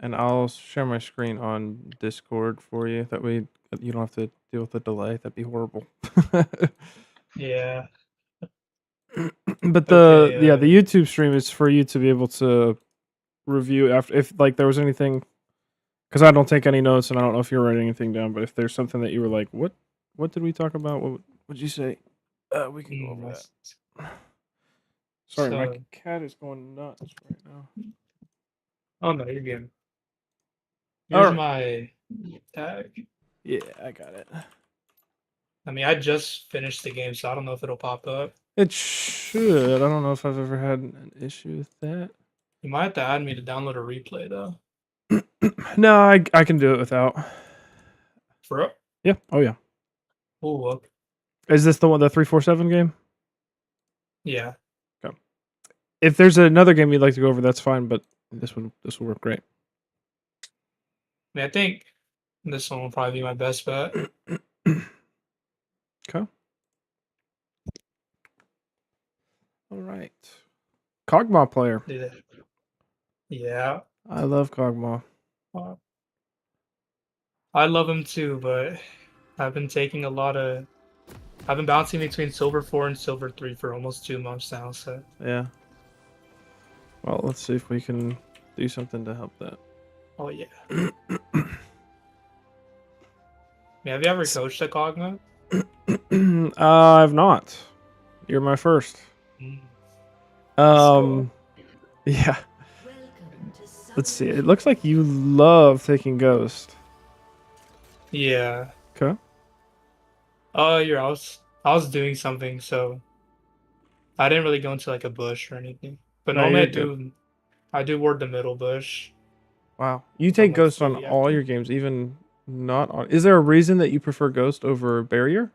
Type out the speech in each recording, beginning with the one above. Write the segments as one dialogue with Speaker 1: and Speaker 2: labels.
Speaker 1: and I'll share my screen on Discord for you. That way you don't have to deal with the delay. That'd be horrible.
Speaker 2: Yeah.
Speaker 1: But
Speaker 2: Okay.
Speaker 1: the YouTube stream is for you to be able to review after if like there was anything, because I don't take any notes and I don't know if you're writing anything down. But if there's something that you were like, what did we talk about? What would you say? We can go over that. Sorry, my
Speaker 2: So,
Speaker 1: cat is going nuts right now.
Speaker 2: oh no, you're good.
Speaker 1: All
Speaker 2: Here's
Speaker 1: right.
Speaker 2: my tag.
Speaker 1: Yeah, I got it.
Speaker 2: I mean, I just finished the game, so I don't know if it'll pop up.
Speaker 1: It should. I don't know if I've ever had an issue with that.
Speaker 2: You might have to add me to download a replay though.
Speaker 1: No, I can do it without.
Speaker 2: For
Speaker 1: Yeah. Oh yeah.
Speaker 2: oh, okay.
Speaker 1: Is this the one, the 347 game?
Speaker 2: Yeah.
Speaker 1: Okay. If there's another game you'd like to go over, that's fine. But this will work great.
Speaker 2: I mean, I think this one will probably be my best bet.
Speaker 1: Okay. All right. Kog'Maw player.
Speaker 2: Yeah.
Speaker 1: I love Kog'Maw.
Speaker 2: I love him too, but I've been taking a lot of. I've been bouncing between Silver 4 and Silver 3 for almost 2 months now, so.
Speaker 1: Yeah. Well, let's see if we can do something to help that.
Speaker 2: Oh, yeah. Have you ever coached a Kog'Maw?
Speaker 1: I've not. You're my first. Yeah. Let's see. It looks like you love taking Ghost.
Speaker 2: Yeah.
Speaker 1: Okay.
Speaker 2: Oh, I was doing something, so I didn't really go into like a bush or anything. But
Speaker 1: No,
Speaker 2: normally I do ward the middle bush.
Speaker 1: Wow. You take
Speaker 2: like,
Speaker 1: Ghost on
Speaker 2: fully
Speaker 1: all
Speaker 2: active.
Speaker 1: your games, even not on. Is there a reason that you prefer Ghost over Barrier?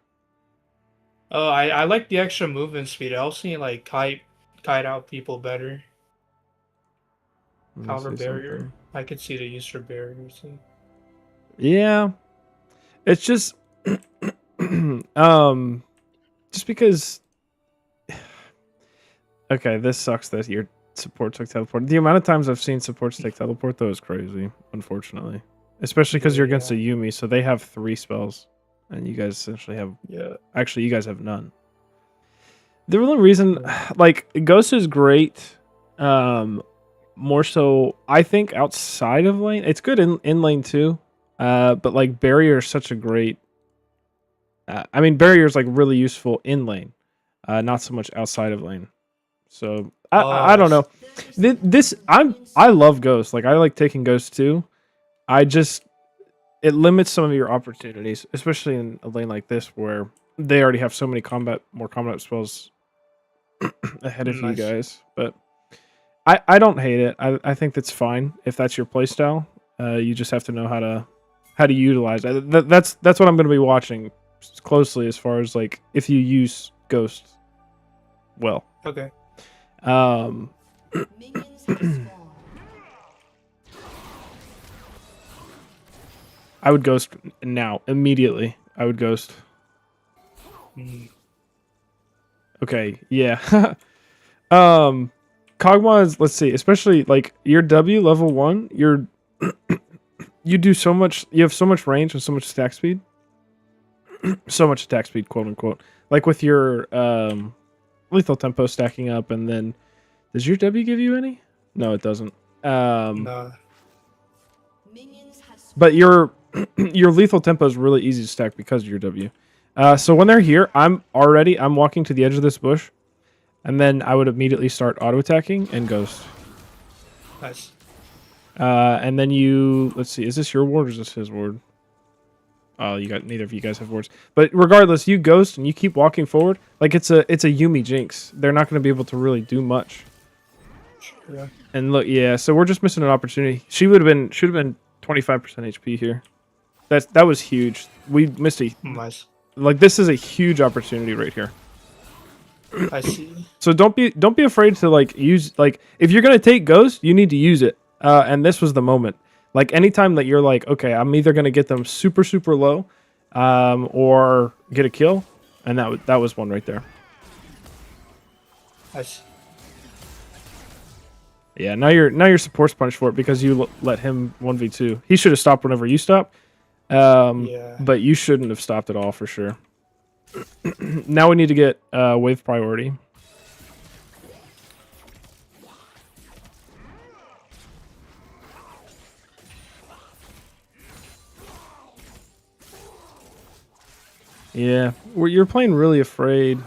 Speaker 2: Oh, I like the extra movement speed. It helps me like kite out people better. However, barrier, I could see the use for barrier too.
Speaker 1: Yeah. It's just just because okay, this sucks that your support took teleport. The amount of times I've seen supports take teleport though is crazy, unfortunately. Especially because you're against a Yuumi, so they have 3 spells. And you guys essentially have actually you guys have none. The only reason like Ghost is great, more so I think outside of lane. It's good in lane too. But like Barrier is such a great I mean Barrier is like really useful in lane. Not so much outside of lane. So I don't know. I love Ghost. Like I like taking Ghost too. It limits some of your opportunities, especially in a lane like this where they already have so many more combat spells ahead of you guys. But I don't hate it. I think that's fine if that's your playstyle. You just have to know how to utilize it. That's what I'm going to be watching closely as far as like if you use Ghost well.
Speaker 2: Okay.
Speaker 1: I would Ghost now immediately. I would Ghost. Okay, yeah. Kog'Maw is, let's see, especially like your W level 1, you do so much, you have so much range and so much stack speed. So much attack speed, quote unquote. Like with your lethal tempo stacking up, and then does your W give you any? No, it doesn't.
Speaker 2: No.
Speaker 1: But your lethal tempo is really easy to stack because of your W. So when they're here, I'm walking to the edge of this bush, and then I would immediately start auto attacking and Ghost.
Speaker 2: Nice.
Speaker 1: And then let's see, is this your ward or is this his ward? Oh, neither of you guys have wards. But regardless, you Ghost and you keep walking forward. Like it's a Yuumi Jinx. They're not going to be able to really do much.
Speaker 2: Yeah.
Speaker 1: And look, yeah, so we're just missing an opportunity. Should have been 25% HP here. That was huge. We missed
Speaker 2: nice.
Speaker 1: Like this is a huge opportunity right here.
Speaker 2: I see.
Speaker 1: So don't be afraid to like use, like if you're gonna take Ghost, you need to use it. And this was the moment. Like anytime that you're like, okay, I'm either gonna get them super low, or get a kill, and that was one right there.
Speaker 2: Nice.
Speaker 1: Yeah, now your support's punished for it because you let him 1v2. He should have stopped whenever you stop.
Speaker 2: Yeah.
Speaker 1: But you shouldn't have stopped at all for sure. Now we need to get wave priority. Yeah, you're playing really afraid.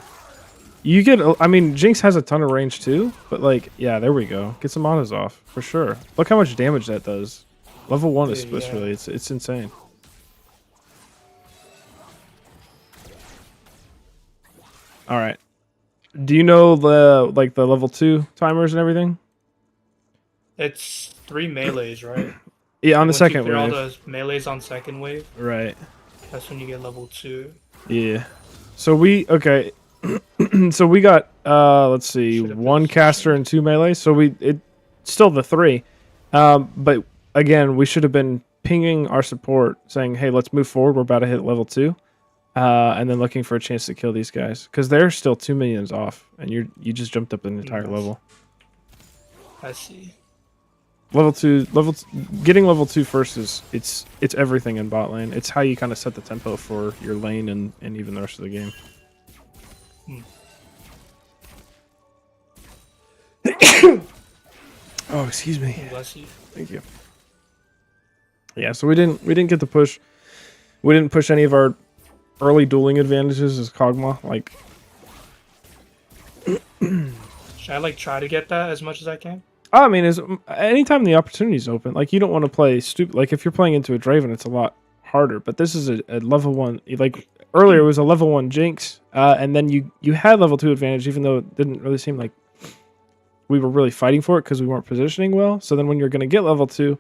Speaker 1: You get, I mean, Jinx has a ton of range too, but like, yeah, there we go. Get some autos off for sure. Look how much damage that does. Level 1
Speaker 2: Dude,
Speaker 1: especially,
Speaker 2: yeah.
Speaker 1: it's insane. All right. Do you know the level 2 timers and everything?
Speaker 2: It's 3 melees, right?
Speaker 1: Yeah, on
Speaker 2: Like,
Speaker 1: the
Speaker 2: once
Speaker 1: second
Speaker 2: you clear all
Speaker 1: wave.
Speaker 2: those melees on second wave,
Speaker 1: Right.
Speaker 2: that's when you get level 2.
Speaker 1: Yeah. So okay. So we got let's see,
Speaker 2: Should have
Speaker 1: 1 caster and 2 melee. So it still the 3. But again, we should have been pinging our support saying, "Hey, let's move forward. We're about to hit level 2." And then looking for a chance to kill these guys cuz they're still 2 minions off and you just jumped up an entire
Speaker 2: Nice.
Speaker 1: level.
Speaker 2: I see.
Speaker 1: Getting level 2 first is it's everything in bot lane. It's how you kind of set the tempo for your lane and even the rest of the game. Oh, excuse me.
Speaker 2: Bless you.
Speaker 1: Thank you. Yeah, so we didn't get the push. We didn't push any of our early dueling advantages as Kog'Maw. Like,
Speaker 2: Should I like try to get that as much as I can?
Speaker 1: I mean, anytime the opportunity's open, like you don't want to play stupid. Like if you're playing into a Draven, it's a lot harder. But this is a level 1. Like earlier, it was a level 1 Jinx, and then you had level 2 advantage, even though it didn't really seem like we were really fighting for it because we weren't positioning well. So then when you're going to get level 2,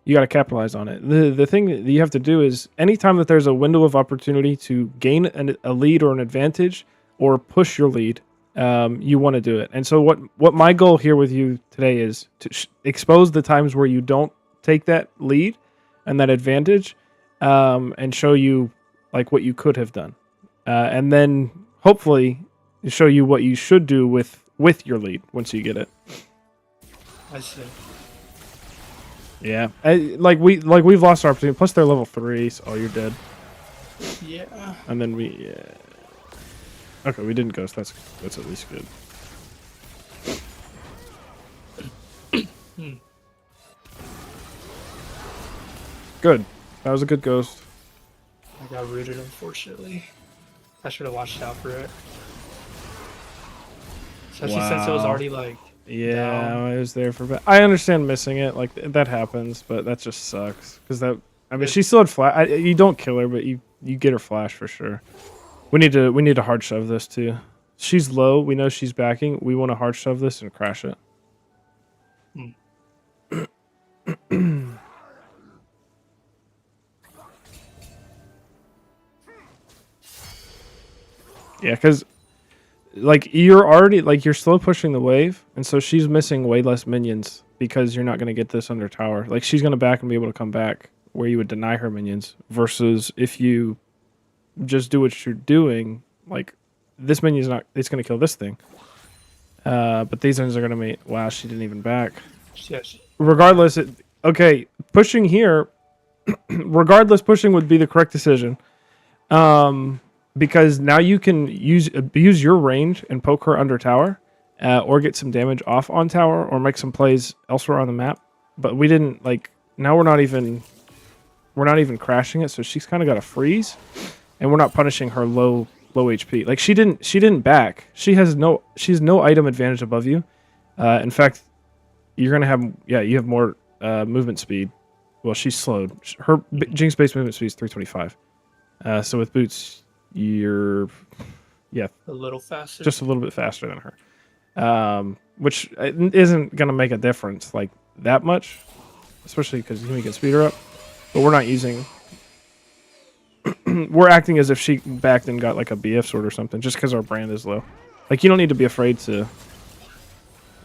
Speaker 1: you got to capitalize on it. The thing that you have to do is anytime that there's a window of opportunity to gain a lead or an advantage or push your lead, you want to do it. And so what my goal here with you today is to expose the times where you don't take that lead and that advantage, and show you like what you could have done, and then hopefully show you what you should do with your lead once you get it.
Speaker 2: I see.
Speaker 1: Yeah, we've lost our opportunity. Plus they're level 3, so you're dead.
Speaker 2: Yeah.
Speaker 1: And then okay, we didn't ghost. That's at least good. Good. That was a good ghost.
Speaker 2: I got rooted, unfortunately. I should have watched out for it. Especially since it was already like.
Speaker 1: Yeah,
Speaker 2: down.
Speaker 1: I was there for. I understand missing it. Like that happens, but that just sucks. Because I mean, she still had flash. You don't kill her, but you get her flash for sure. We need to hard shove this too. She's low. We know she's backing. We want to hard shove this and crash it. Yeah, because like you're slow pushing the wave, and so she's missing way less minions because you're not going to get this under tower. Like she's going to back and be able to come back where you would deny her minions versus if you just do what you're doing, like this minion's not, it's going to kill this thing. But these ones are going to make, wow, she didn't even back.
Speaker 2: Yes.
Speaker 1: Regardless, okay, pushing here, regardless, pushing would be the correct decision. Because now you can use your range and poke her under tower, or get some damage off on tower, or make some plays elsewhere on the map. But we didn't, like, now we're not even crashing it, so she's kind of got a freeze, and we're not punishing her low HP. Like she didn't back. She's no item advantage above you. In fact, you're gonna have you have more movement speed. Well, she's slowed. Her Jinx base movement speed is 325. So with boots, you're
Speaker 2: a little faster.
Speaker 1: just a little bit faster than her, which isn't gonna make a difference like that much, especially because we can speed her up. But we're not using. We're acting as if she backed and got like a BF sword or something, just because our brand is low. Like you don't need to be afraid to.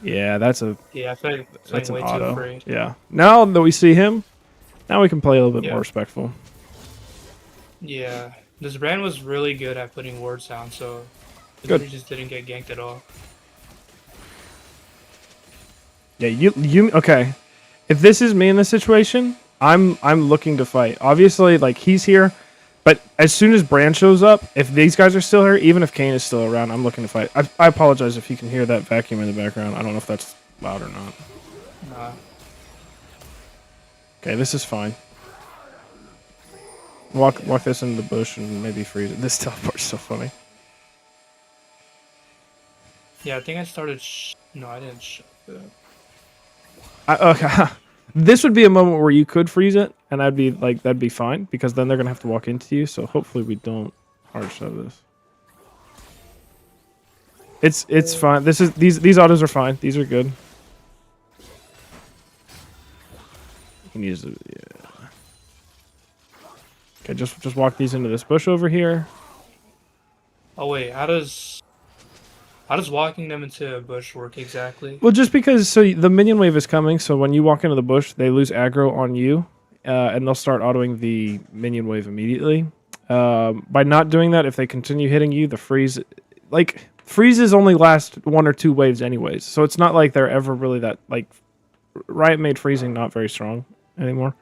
Speaker 1: Yeah, that's a.
Speaker 2: Yeah, I feel like
Speaker 1: That's
Speaker 2: I'm
Speaker 1: an
Speaker 2: way too
Speaker 1: auto.
Speaker 2: afraid.
Speaker 1: Yeah. Now that we see him, now we can play a little bit more respectful.
Speaker 2: Yeah, this brand was really good at putting wards down, so
Speaker 1: Good.
Speaker 2: we just didn't get ganked at all.
Speaker 1: Yeah, you okay. If this is me in this situation, I'm looking to fight. Obviously, like he's here, but as soon as Brand shows up, if these guys are still here, even if Kane is still around, I'm looking to fight. I apologize if you can hear that vacuum in the background. I don't know if that's loud or not.
Speaker 2: Nah.
Speaker 1: Okay, this is fine. Walk this into the bush and maybe freeze it. This teleport's so funny.
Speaker 2: Yeah, I think I started. No, I didn't.
Speaker 1: Okay. This would be a moment where you could freeze it, and that'd be fine because then they're gonna have to walk into you. So hopefully we don't hard shove this. It's fine. These autos are fine. These are good. You can use it. Yeah. Okay, just walk these into this bush over here.
Speaker 2: Oh wait, how does walking them into a bush work exactly?
Speaker 1: Well, just because the minion wave is coming, so when you walk into the bush, they lose aggro on you, and they'll start autoing the minion wave immediately. By not doing that, if they continue hitting you, the freezes only last 1 or 2 waves anyways. So it's not like they're ever really that like Riot made freezing not very strong anymore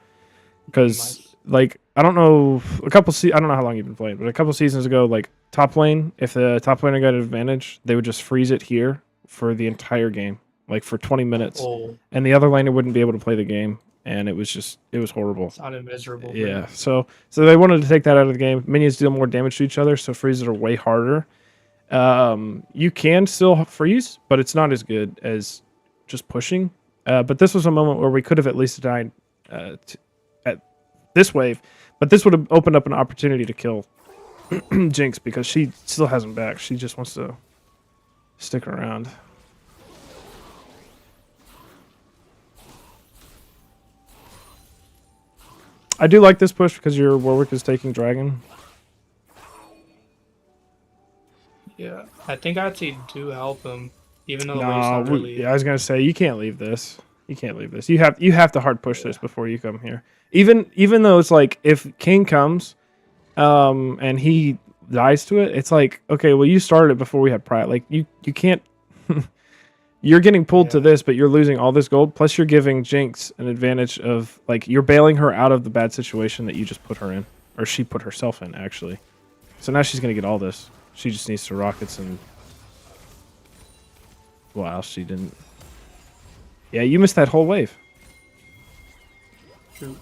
Speaker 1: because like I don't know I don't know how long you've been playing, but a couple seasons ago, like top lane, if the top laner got an advantage, they would just freeze it here for the entire game, like for 20 minutes, and the other laner wouldn't be able to play the game, and it was horrible.
Speaker 2: Sounded miserable.
Speaker 1: Yeah, man. So they wanted to take that out of the game. Minions deal more damage to each other, so freezes are way harder. You can still freeze, but it's not as good as just pushing. But this was a moment where we could have at least died at this wave, but this would have opened up an opportunity to kill Jinx because she still hasn't back. She just wants to stick around. I do like this push because your Warwick is taking Dragon.
Speaker 2: Yeah, I think I actually do help him, even though the wave's not really...
Speaker 1: Yeah, I was gonna say you can't leave this. You can't leave this. You have to hard push this before you come here. Even though it's like if King comes, and he dies to it, it's like okay, well you started it before we had Pride. Like you can't. You're getting pulled to this, but you're losing all this gold. Plus, you're giving Jinx an advantage of like you're bailing her out of the bad situation that you just put her in, or she put herself in actually. So now she's gonna get all this. She just needs to rockets and. Wow, she didn't. Yeah, you missed that whole wave.
Speaker 2: True.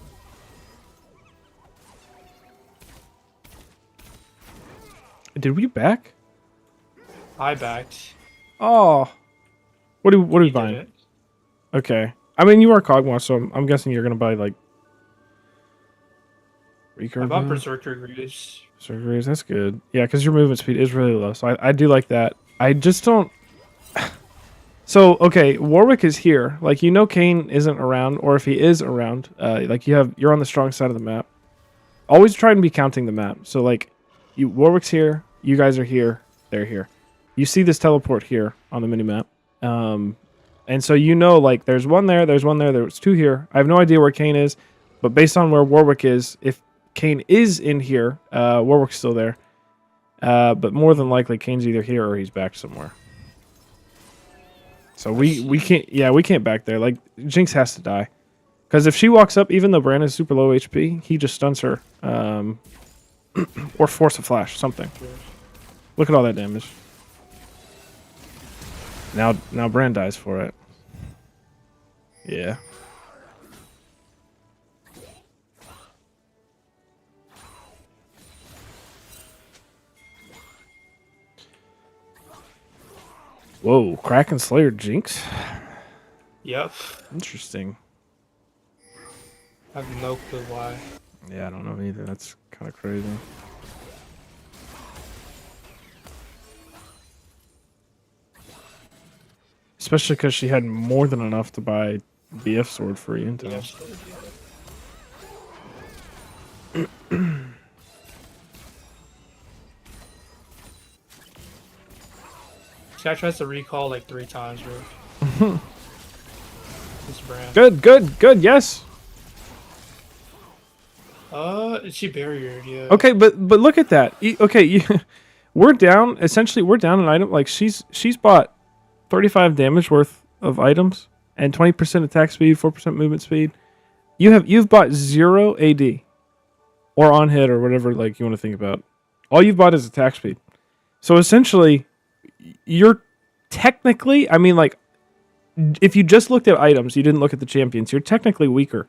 Speaker 1: Did we back?
Speaker 2: I backed.
Speaker 1: Oh. What are we buying? Okay. I mean, you are Kog'Maw, so I'm guessing you're gonna buy like.
Speaker 2: I bought Berserker Greaves.
Speaker 1: Berserker Greaves, that's good. Yeah, because your movement speed is really low, so I do like that. I just don't. So okay, Warwick is here. Like Kane isn't around, or if he is around, like you're on the strong side of the map. Always try and be counting the map. So like, Warwick's here, you guys are here, they're here. You see this teleport here on the mini map. And so like there's one there, there's 2 here. I have no idea where Kane is, but based on where Warwick is, if Kane is in here, Warwick's still there. But more than likely Kane's either here or he's back somewhere. So we can't back there. Like Jinx has to die. Because if she walks up, even though Brand is super low HP, he just stuns her. Or force a flash, something. Look at all that damage. Now Brand dies for it. Yeah. Whoa, Kraken Slayer Jinx?
Speaker 2: Yep.
Speaker 1: Interesting.
Speaker 2: I have no clue why.
Speaker 1: Yeah, I don't know either. That's kind of crazy. Especially because she had more than enough to buy BF sword free into.
Speaker 2: This guy tries to recall like 3 times, bro. This Brand.
Speaker 1: Good, yes.
Speaker 2: She barriered, yeah.
Speaker 1: Okay, but look at that. Okay, we're down. Essentially, we're down an item. Like she's bought 35 damage worth of items, and 20% attack speed, 4% movement speed. You've bought 0 AD or on hit or whatever like you want to think about. All you've bought is attack speed. So essentially, you're technically, I mean, like, if you just looked at items, you didn't look at the champions, you're technically weaker.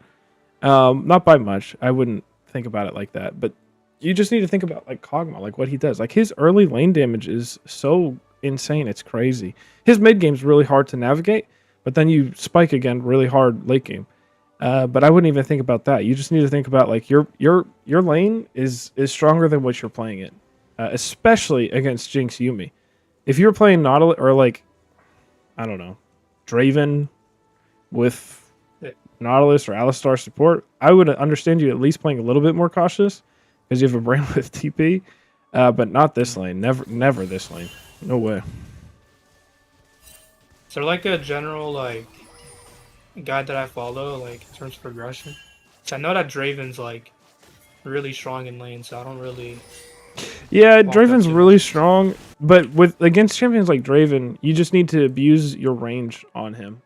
Speaker 1: Not by much. I wouldn't think about it like that. But you just need to think about, like, Kog'Maw, like, what he does. Like, his early lane damage is so insane. It's crazy. His mid game's really hard to navigate, but then you spike again really hard late game. But I wouldn't even think about that. You just need to think about, like, your lane is stronger than what you're playing it, especially against Jinx Yuumi. If you're playing Nautilus or, like, I don't know, Draven with Nautilus or Alistar support, I would understand you at least playing a little bit more cautious because you have a brand with TP, but not this lane. Never this lane. No way.
Speaker 2: Is there like a general like guide that I follow like in terms of progression? So I know that Draven's like really strong in lane, so I don't really.
Speaker 1: Yeah, Draven's really strong, but with against champions like Draven, you just need to abuse your range on him.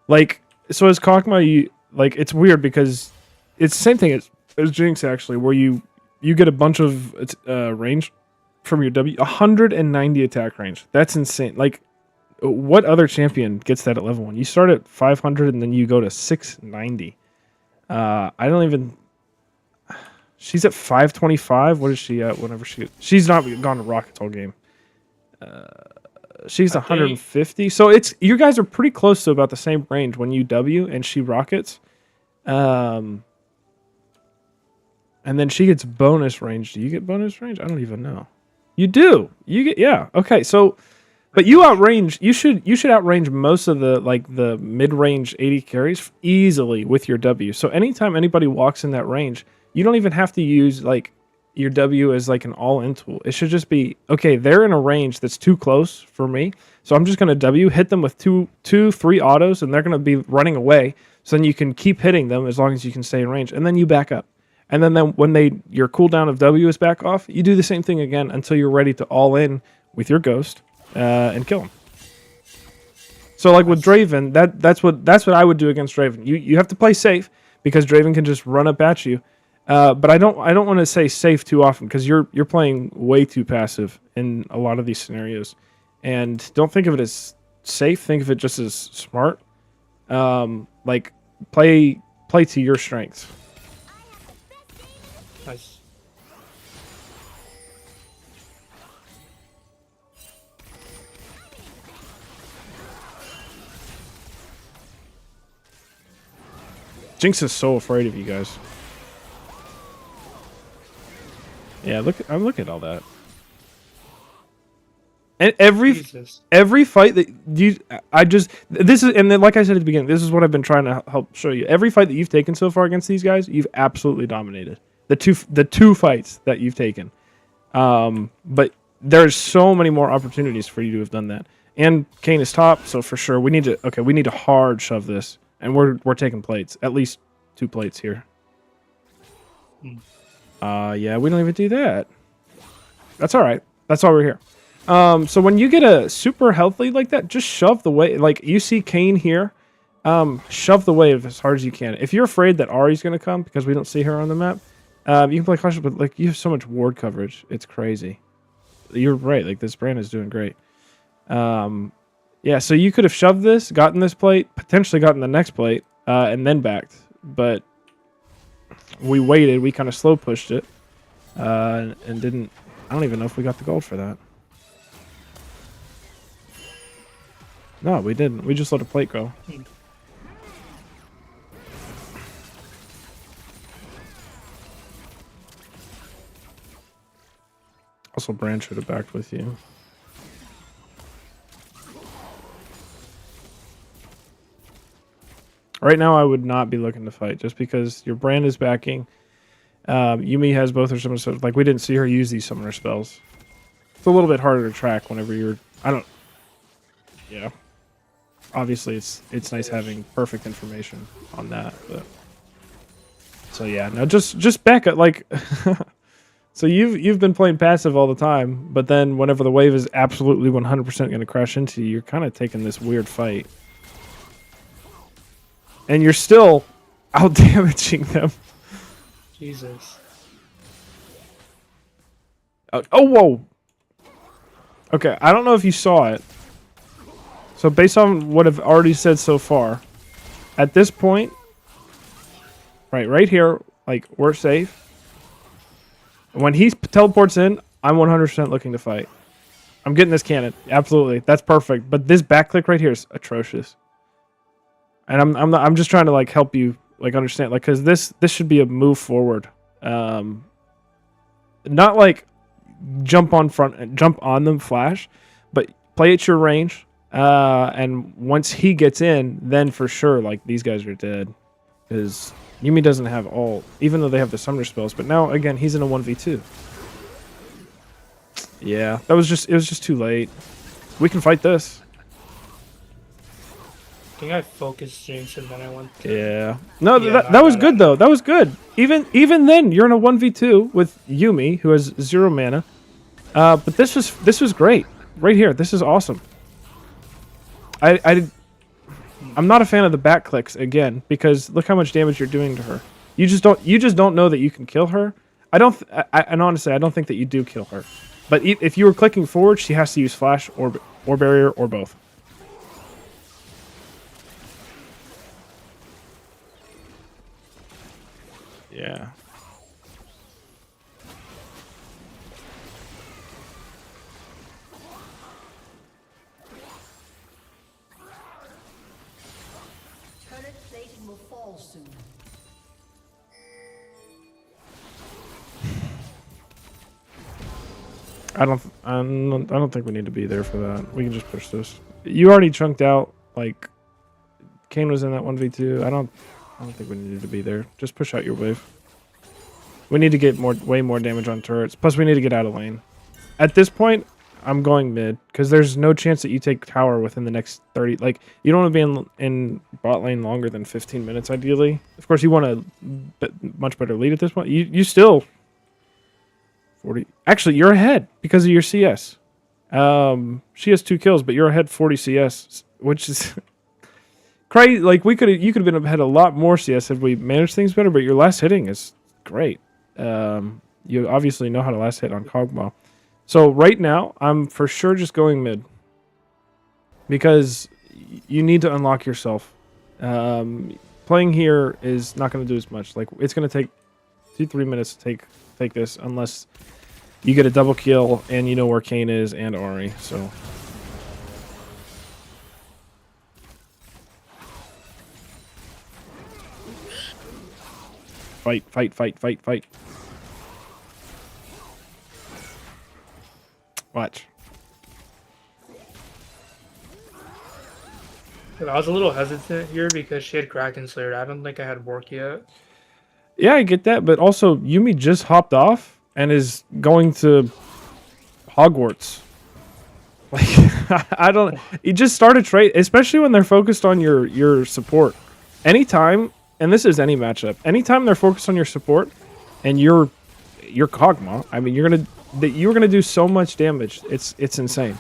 Speaker 1: Like, so as Kog'Maw, you like, it's weird because it's the same thing as Jinx actually, where you get a bunch of range from your W, 190 attack range. That's insane. Like, what other champion gets that at level 1? You start at 500 and then you go to 690. I don't even. She's at 525. What is she at whenever she's not gone to rockets all game. She's 150. So it's, you guys are pretty close to about the same range when you W and she rockets. And then she gets bonus range. Do you get bonus range? I don't even know. You do. You get, yeah. Okay. So, but you outrange, you should outrange most of the, like, the mid-range 80 carries easily with your W. So anytime anybody walks in that range, you don't even have to use, like, your W as, like, an all-in tool. It should just be, okay, they're in a range that's too close for me, so I'm just going to W, hit them with two, 3 autos, and they're going to be running away, so then you can keep hitting them as long as you can stay in range, and then you back up. And then when your cooldown of W is back off, you do the same thing again until you're ready to all-in with your Ghost and kill him. So, like, with Draven, that's what I would do against Draven. You have to play safe, because Draven can just run up at you. But I don't want to say safe too often because you're playing way too passive in a lot of these scenarios, and don't think of it as safe. Think of it just as smart. Like, play to your strengths.
Speaker 2: Nice.
Speaker 1: Jinx is so afraid of you guys. Yeah, I'm looking at all that. And every fight that this is, and then, like I said at the beginning, this is what I've been trying to help show you. Every fight that you've taken so far against these guys, you've absolutely dominated. The two fights that you've taken. But there's so many more opportunities for you to have done that. And Kayn is top, so for sure we need to hard shove this, and we're taking plates, at least 2 plates here. Yeah, we don't even do that. That's all right. That's why we're here. So when you get a super healthy like that, just shove the wave. Like, you see Kayn here, shove the wave as hard as you can. If you're afraid that Ahri's going to come because we don't see her on the map, you can play cautious, but, like, you have so much ward coverage. It's crazy. You're right. Like, this brand is doing great. Yeah, so you could have shoved this, gotten this plate, potentially gotten the next plate, and then backed. But we waited. We kind of slow pushed it, and didn't. I don't even know if we got the gold for that. No, we didn't. We just let a plate go. Also, Brand should have backed with you. Right now, I would not be looking to fight just because your Brand is backing. Yuumi has both her summoner spells. Like, we didn't see her use these summoner spells. It's a little bit harder to track whenever you're. Yeah. Obviously, it's nice having perfect information on that. But so yeah, no, just back up. Like, so you've been playing passive all the time, but then whenever the wave is absolutely 100% going to crash into you, you're kind of taking this weird fight. and you're still out damaging them.
Speaker 2: Jesus.
Speaker 1: Oh, whoa. Okay, I don't know if you saw it. So based on what I've already said so far, at this point, right here, like, we're safe. When he teleports in, I'm 100% looking to fight. I'm getting this cannon. Absolutely. That's perfect. But this back click right here is atrocious. And I'm just trying to, like, help you, like, understand, like, because this should be a move forward. Not like jump on them flash, but play at your range. And once he gets in, then for sure, like, these guys are dead. Because Yuumi doesn't have all, even though they have the summoner spells. But now, again, he's in a 1v2. Yeah, it was just too late. We can fight this.
Speaker 2: I think I focused Jinx and then I went.
Speaker 1: Yeah. No, yeah, that was good though. That was good. Even then, you're in a 1v2 with Yuumi, who has 0 mana. But this was great. Right here, this is awesome. I'm not a fan of the back clicks again because look how much damage you're doing to her. You just don't know that you can kill her. And honestly, I don't think that you do kill her. But if you were clicking forward, she has to use flash or barrier or both. Yeah.
Speaker 3: Turret plating will fall soon.
Speaker 1: I don't think we need to be there for that. We can just push this. You already chunked out. Like, Kayn was in that 1v2. I don't think we needed to be there. Just push out your wave. We need to get way more damage on turrets. Plus, we need to get out of lane. At this point, I'm going mid because there's no chance that you take tower within the next 30. Like, you don't want to be in bot lane longer than 15 minutes, ideally. Of course, you want a much better lead at this point. You still 40. Actually, you're ahead because of your CS. She has 2 kills, but you're ahead 40 CS, which is crazy. Like, you could have been ahead a lot more CS had we managed things better. But your last hitting is great. You obviously know how to last hit on Kog'Maw. So right now, I'm for sure just going mid because you need to unlock yourself. Playing here is not going to do as much. Like, it's going to take 2-3 minutes to take this unless you get a double kill and you know where Kayn is and Ahri. So fight. Watch.
Speaker 2: I was a little hesitant here because she had Kraken Slayer. I don't think I had work yet.
Speaker 1: Yeah, I get that, but also Yuumi just hopped off and is going to Hogwarts. Like, I don't. You just start a trade, especially when they're focused on your support. Anytime, and this is any matchup. Anytime they're focused on your support, and you're Kog'Maw. I mean, you're gonna do so much damage. It's insane.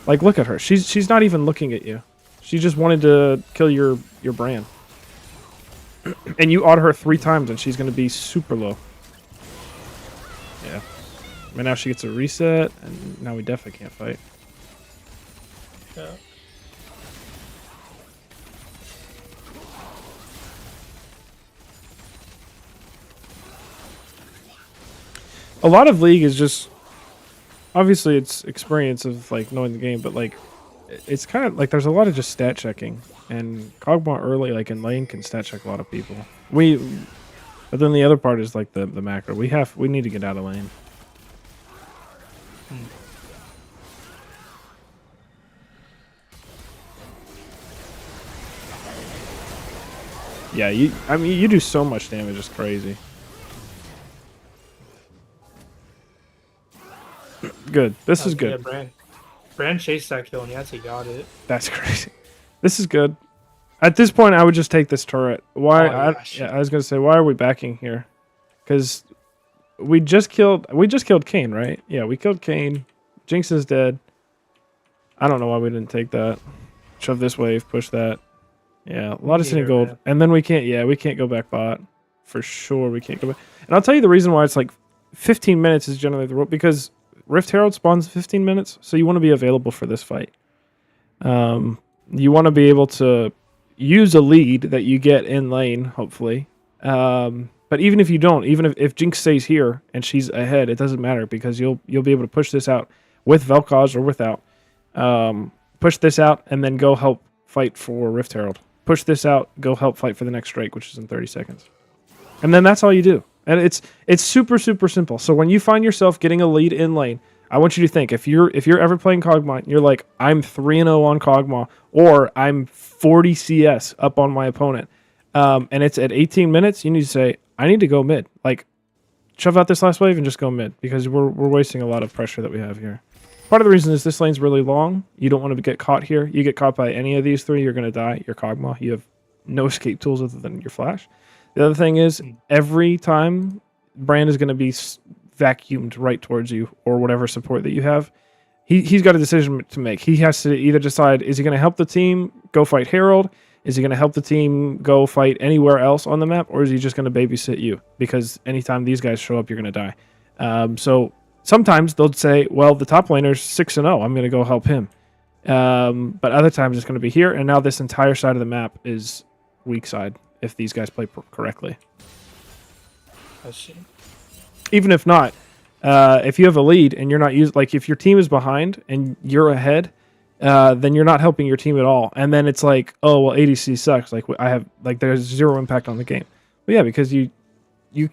Speaker 1: Like, look at her. She's not even looking at you. She just wanted to kill your brand. And you auto her 3 times, and she's gonna be super low. Yeah. And now she gets a reset, and now we definitely can't fight.
Speaker 2: Yeah.
Speaker 1: A lot of League is just... Obviously, it's experience of, like, knowing the game, but, like, it's kind of, like, there's a lot of just stat checking. And Kog'Maw early, like, in lane, can stat check a lot of people. But then the other part is, like, the macro. We need to get out of lane. Yeah, you do so much damage, it's crazy. Good. This is good.
Speaker 2: Yeah, Brand chased that kill and yes, he got it.
Speaker 1: That's crazy. This is good. At this point, I would just take this turret. Why?
Speaker 2: Oh,
Speaker 1: I was gonna say, why are we backing here? Because we just killed Kayn, right? Yeah, we killed Kayn. Jinx is dead. I don't know why we didn't take that. Shove this wave, push that. Yeah, a lot of City
Speaker 2: Yeah,
Speaker 1: Gold.
Speaker 2: man.
Speaker 1: And then we can't go back bot. For sure, we can't go back. And I'll tell you the reason why it's like 15 minutes is generally the rule, because Rift Herald spawns 15 minutes, so you want to be available for this fight. You want to be able to use a lead that you get in lane, hopefully. But even if you don't, even if Jinx stays here and she's ahead, it doesn't matter, because you'll be able to push this out with Vel'Koz or without. Push this out and then go help fight for Rift Herald. Push this out, go help fight for the next Drake, which is in 30 seconds. And then that's all you do. And it's super, super simple. So when you find yourself getting a lead in lane, I want you to think, if you're ever playing Kog'Maw, and you're like, I'm 3-0 on Kog'Maw, or I'm 40 CS up on my opponent, and it's at 18 minutes, you need to say, I need to go mid. Like, shove out this last wave and just go mid, because we're wasting a lot of pressure that we have here. Part of the reason is this lane's really long. You don't want to get caught here. You get caught by any of these three, you're going to die. You're Kog'Maw. You have no escape tools other than your flash. The other thing is, every time Brand is going to be vacuumed right towards you, or whatever support that you have, he's got a decision to make. He has to either decide, is he going to help the team go fight Herald? Is he going to help the team go fight anywhere else on the map? Or is he just going to babysit you? Because anytime these guys show up, you're going to die. So sometimes they'll say, well, the top laner's 6-0. I'm going to go help him. But other times it's going to be here. And now this entire side of the map is weak side if these guys play correctly.
Speaker 2: I see.
Speaker 1: Even if not, if you have a lead and you're not like if your team is behind and you're ahead, then you're not helping your team at all. And then it's like, oh well, ADC sucks. Like there's zero impact on the game. But yeah, because you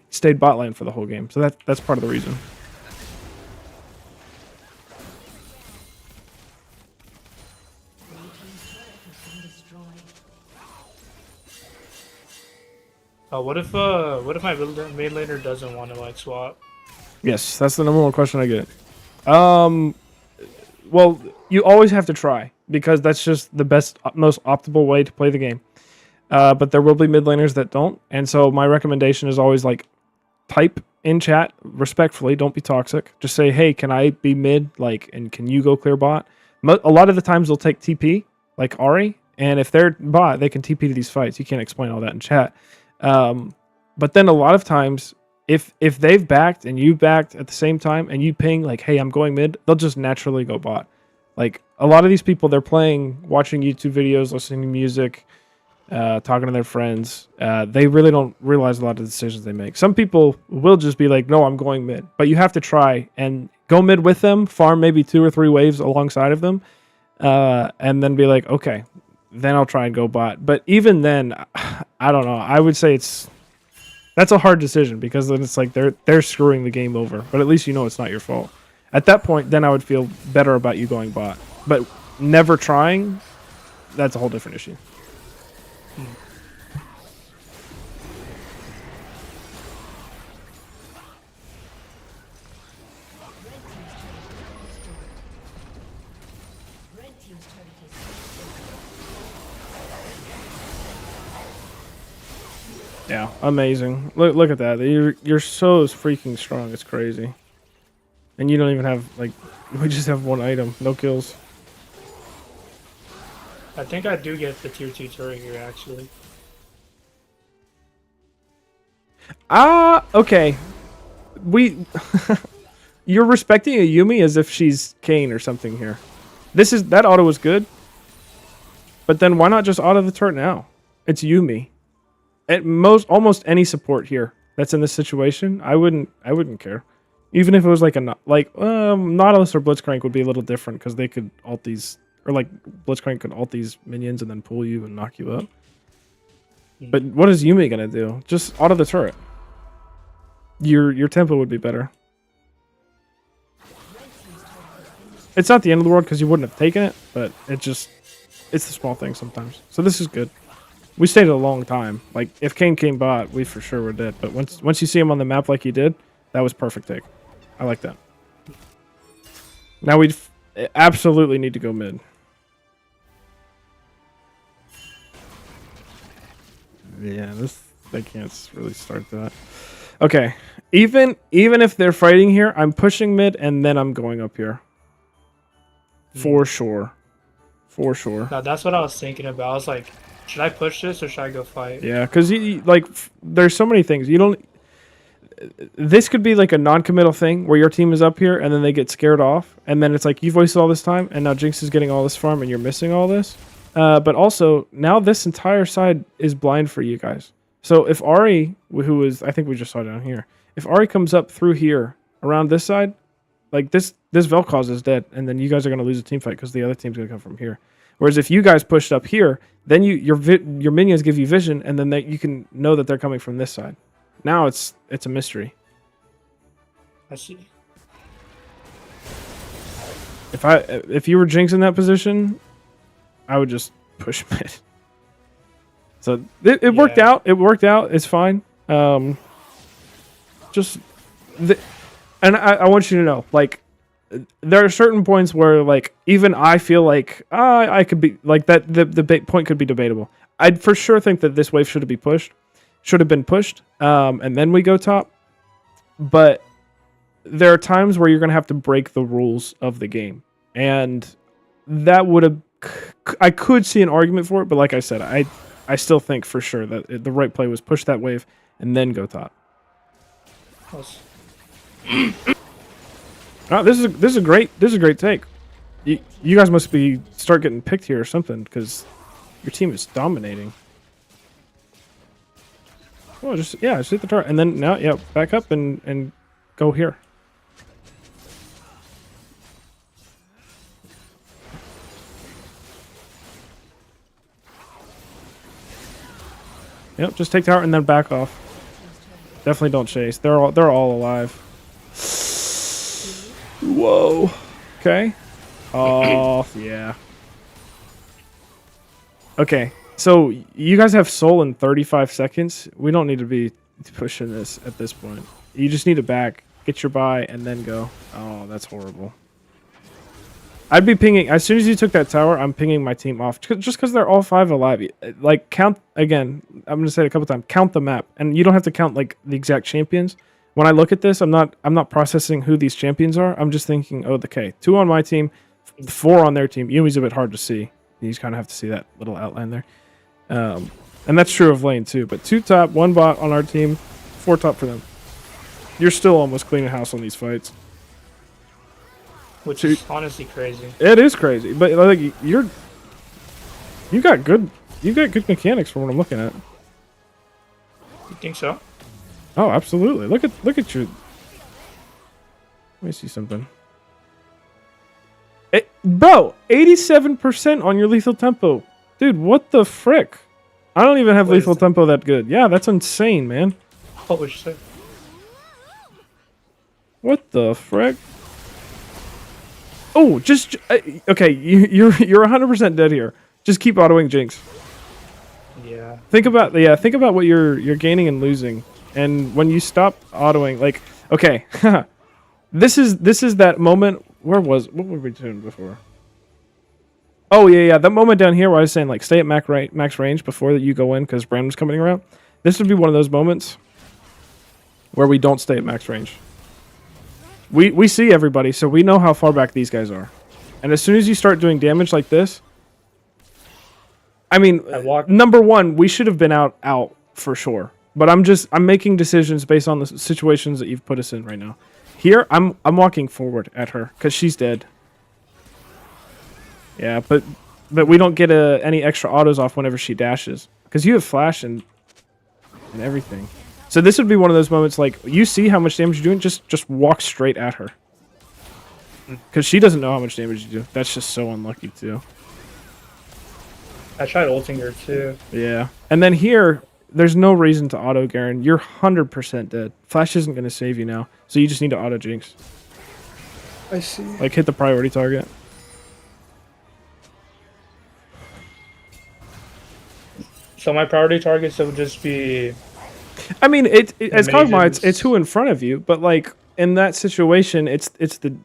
Speaker 1: stayed bot lane for the whole game, so that's part of the reason.
Speaker 2: What if my main laner doesn't want to like swap?
Speaker 1: Yes, that's the number one question I get. Well, you always have to try, because that's just the best, most optimal way to play the game. But there will be mid laners that don't, and so my recommendation is always like, type in chat respectfully. Don't be toxic. Just say, hey, can I be mid? Like, and can you go clear bot? A lot of the times they'll take TP, like Ahri, and if they're bot, they can TP to these fights. You can't explain all that in chat. But then a lot of times, if they've backed and you backed at the same time and you ping like, hey, I'm going mid, they'll just naturally go bot. Like, a lot of these people, they're playing, watching YouTube videos, listening to music, talking to their friends. They really don't realize a lot of the decisions they make. Some people will just be like, no, I'm going mid. But you have to try and go mid with them, farm maybe 2 or 3 waves alongside of them, and then be like, okay, then I'll try and go bot. But even then, I don't know. I would say that's a hard decision, because then it's like they're screwing the game over. But at least you know it's not your fault. At that point, then I would feel better about you going bot. But never trying, that's a whole different issue.
Speaker 3: Red team's turret is
Speaker 1: Yeah, amazing. Look at that. You're so freaking strong. It's crazy. And you don't even have, like, we just have 1 item, no kills.
Speaker 2: I think I do get the tier 2 turret here actually.
Speaker 1: Okay. You're respecting a Yuumi as if she's Kayn or something here. That auto was good. But then why not just auto the turret now? It's Yuumi. At almost any support here that's in this situation, I wouldn't care. Even if it was like Nautilus or Blitzcrank would be a little different, because they could ult these, or like Blitzcrank could ult these minions and then pull you and knock you up. But what is Yuumi gonna do? Just auto the turret. Your tempo would be better. It's not the end of the world, because you wouldn't have taken it, but it's the small things sometimes. So this is good. We stayed a long time. Like, if Kayn came bot, we for sure were dead. But once you see him on the map like he did, that was perfect take. I like that. Now we absolutely need to go mid. Yeah, they can't really start that. Okay, even if they're fighting here, I'm pushing mid and then I'm going up here. For sure. For sure.
Speaker 2: Now that's what I was thinking about. I was like Should I push this or should I go fight?
Speaker 1: Yeah, because like there's so many things you don't. This could be like a non-committal thing where your team is up here and then they get scared off, and then it's like you've wasted all this time, and now Jinx is getting all this farm, and you're missing all this. But also now this entire side is blind for you guys. So if Ari, who is I think we just saw down here, if Ari comes up through here around this side, like this Vel'Koz is dead, and then you guys are gonna lose a team fight because the other team's gonna come from here. Whereas if you guys pushed up here, then your minions give you vision, and then you can know that they're coming from this side. Now it's a mystery.
Speaker 2: I see.
Speaker 1: If you were Jinx in that position, I would just push mid. So it worked
Speaker 2: Yeah.
Speaker 1: out. It worked out. It's fine. And I want you to know, like, there are certain points where, like, even I feel like I could be like that. The point could be debatable. I'd for sure think that this wave should have been pushed, and then we go top. But there are times where you're gonna have to break the rules of the game, and that would have. I could see an argument for it, but like I said, I still think for sure that the right play was push that wave and then go top.
Speaker 2: Let's-
Speaker 1: Oh, this is a great take. You guys must start getting picked here or something because your team is dominating. Oh, just hit the turret and then now back up and go here. Yep, just take tower and then back off. Definitely don't chase. They're all alive. Whoa. Okay. Oh yeah. Okay. So you guys have soul in 35 seconds. We don't need to be pushing this at this point. You just need to back, get your buy, and then go. Oh, that's horrible. I'd be pinging as soon as you took that tower. I'm pinging my team off just because they're all 5 alive. Like count again. I'm gonna say it a couple times. Count the map, and you don't have to count like the exact champions. When I look at this, I'm not processing who these champions are. I'm just thinking, oh, 2 on my team, 4 on their team. Yumi's a bit hard to see. You just kind of have to see that little outline there, and that's true of lane too. But 2 top, 1 bot on our team, 4 top for them. You're still almost cleaning house on these fights.
Speaker 2: Which is honestly crazy.
Speaker 1: It is crazy, but like you got good mechanics from what I'm looking at.
Speaker 2: You think so?
Speaker 1: Oh, absolutely. Look at your. Let me see something. Bro, 87% on your lethal tempo, dude. What the frick? I don't even have
Speaker 2: What is
Speaker 1: lethal
Speaker 2: that?
Speaker 1: tempo that good. Yeah, that's insane, man.
Speaker 2: What would you say?
Speaker 1: What the frick? Oh, just okay. You're 100% dead here. Just keep autoing Jinx.
Speaker 2: Yeah.
Speaker 1: Think about what you're gaining and losing, and when you stop autoing, like okay, this is that moment. What were we doing before? Oh yeah, that moment down here where I was saying like stay at max range before that you go in because Brandon's coming around. This would be one of those moments where we don't stay at max range. We see everybody, so we know how far back these guys are, and as soon as you start doing damage like this. I mean, number one, we should have been out for sure. But I'm making decisions based on the situations that you've put us in right now. Here, I'm walking forward at her because she's dead. Yeah, but we don't get any extra autos off whenever she dashes because you have flash and everything. So this would be one of those moments like you see how much damage you're doing, just walk straight at her because she doesn't know how much damage you do. That's just so unlucky too.
Speaker 2: I tried ulting her too.
Speaker 1: Yeah. And then here, there's no reason to auto Garen. You're 100% dead. Flash isn't going to save you now. So you just need to auto Jinx.
Speaker 2: I see.
Speaker 1: Like, hit the priority target.
Speaker 2: So my priority targets would just be...
Speaker 1: I mean, as Kog'Maw, it's
Speaker 2: Mages.
Speaker 1: who in front of you. But, like, in that situation, it's the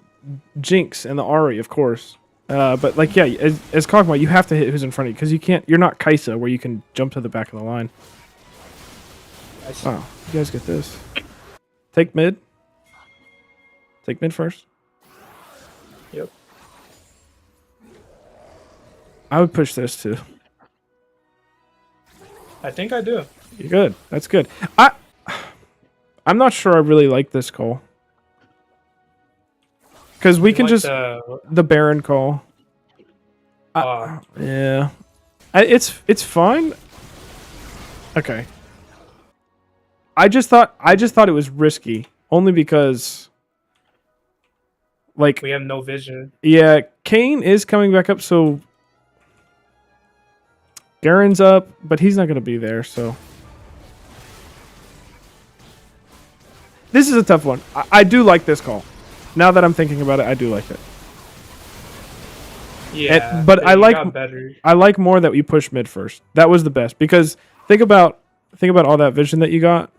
Speaker 1: Jinx and the Ahri, of course. But like, yeah, as Kog'Maw, you have to hit who's in front of you because you're not Kai'Sa where you can jump to the back of the line.
Speaker 2: I see.
Speaker 1: Wow, you guys get this. Take mid. Take mid first.
Speaker 2: Yep.
Speaker 1: I would push this too.
Speaker 2: I think I do.
Speaker 1: You're good. That's good. I'm not sure I really like this call. Because we
Speaker 2: You
Speaker 1: can
Speaker 2: like
Speaker 1: just
Speaker 2: the-
Speaker 1: the Baron call. Yeah, it's fine. Okay. I just thought it was risky only because, like,
Speaker 2: we have no vision.
Speaker 1: yeah, Kane is coming back up, so Garen's up, but he's not gonna be there. So this is a tough one. I do like this call. Now that I'm thinking about it, I do like it.
Speaker 2: Yeah,
Speaker 1: but I
Speaker 2: you
Speaker 1: like-
Speaker 2: got better.
Speaker 1: I like more that we push mid first. That was the best because think about all that vision that you got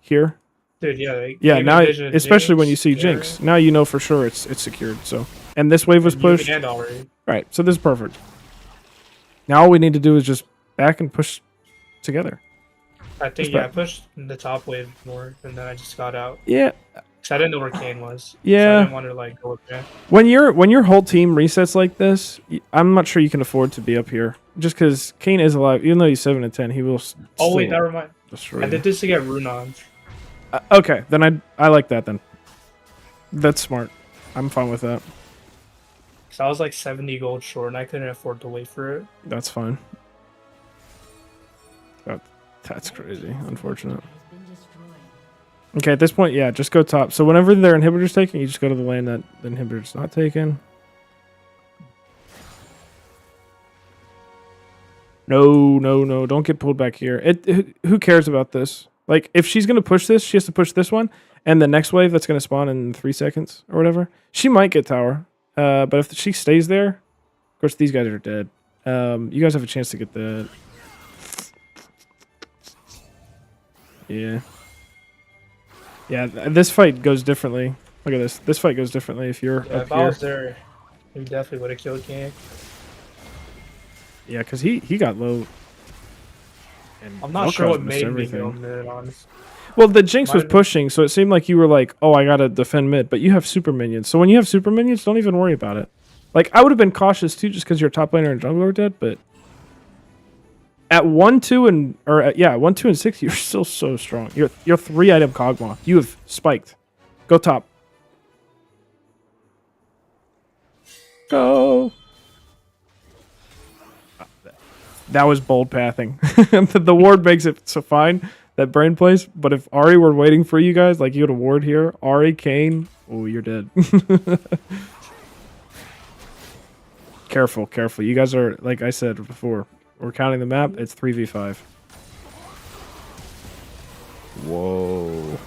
Speaker 1: here.
Speaker 2: Dude, yeah. Like,
Speaker 1: Yeah,
Speaker 2: even
Speaker 1: now
Speaker 2: vision,
Speaker 1: especially when you see
Speaker 2: Garen,
Speaker 1: Jinx, now you know for sure it's secured. So, and this wave was
Speaker 2: Yuumi
Speaker 1: pushed.
Speaker 2: and already.
Speaker 1: Right. So this is perfect. Now all we need to do is just back and push together.
Speaker 2: I think
Speaker 1: Respect.
Speaker 2: I pushed the top wave more, and then I just got out.
Speaker 1: Yeah.
Speaker 2: Cause I didn't know where Kane was. So I
Speaker 1: Yeah.
Speaker 2: didn't want to like go up there.
Speaker 1: When your whole team resets like this, I'm not sure you can afford to be up here. Just because Kane is alive, even though he's 7 and 10, he will.
Speaker 2: Oh wait,
Speaker 1: still
Speaker 2: never mind.
Speaker 1: destroy
Speaker 2: I
Speaker 1: you.
Speaker 2: did this to get Runons.
Speaker 1: Okay, then I like that then. That's smart. I'm fine with that.
Speaker 2: So I was like 70 gold short, and I couldn't afford to wait for it.
Speaker 1: That's fine. That's crazy. Unfortunate. Okay, at this point, yeah, just go top. So whenever their inhibitor's taken, you just go to the lane that the inhibitor's not taken. No, don't get pulled back here. Who cares about this? Like, if she's gonna push this, she has to push this one, and the next wave that's gonna spawn in 3 seconds or whatever. She might get tower, but if she stays there, of course these guys are dead. You guys have a chance to get the. Yeah. Yeah, this fight goes differently. Look at this. This fight goes differently if you're
Speaker 2: Yeah,
Speaker 1: up
Speaker 2: if I
Speaker 1: here.
Speaker 2: was there, he definitely would have killed Kane.
Speaker 1: Yeah, because he got low. And
Speaker 2: I'm not sure what
Speaker 1: Vel'Koz missed
Speaker 2: made me go mid, honestly.
Speaker 1: Well, the Jinx was
Speaker 2: Might-
Speaker 1: pushing, so it seemed like you were like, oh, I gotta defend mid. But you have super minions. So when you have super minions, don't even worry about it. Like, I would have been cautious too just because your top laner and jungler are dead, but at 1, 2, and 1, 2, and 6, you're still so strong. You're 3-item Kog'Maw. You have spiked. Go top. Go. That was bold pathing. The ward makes it so fine that Brain plays, but if Ari were waiting for you guys, like you had a ward here, Ari, Kane, oh, you're dead. Careful. You guys are, like I said before, we're counting the map, it's 3v5. Whoa.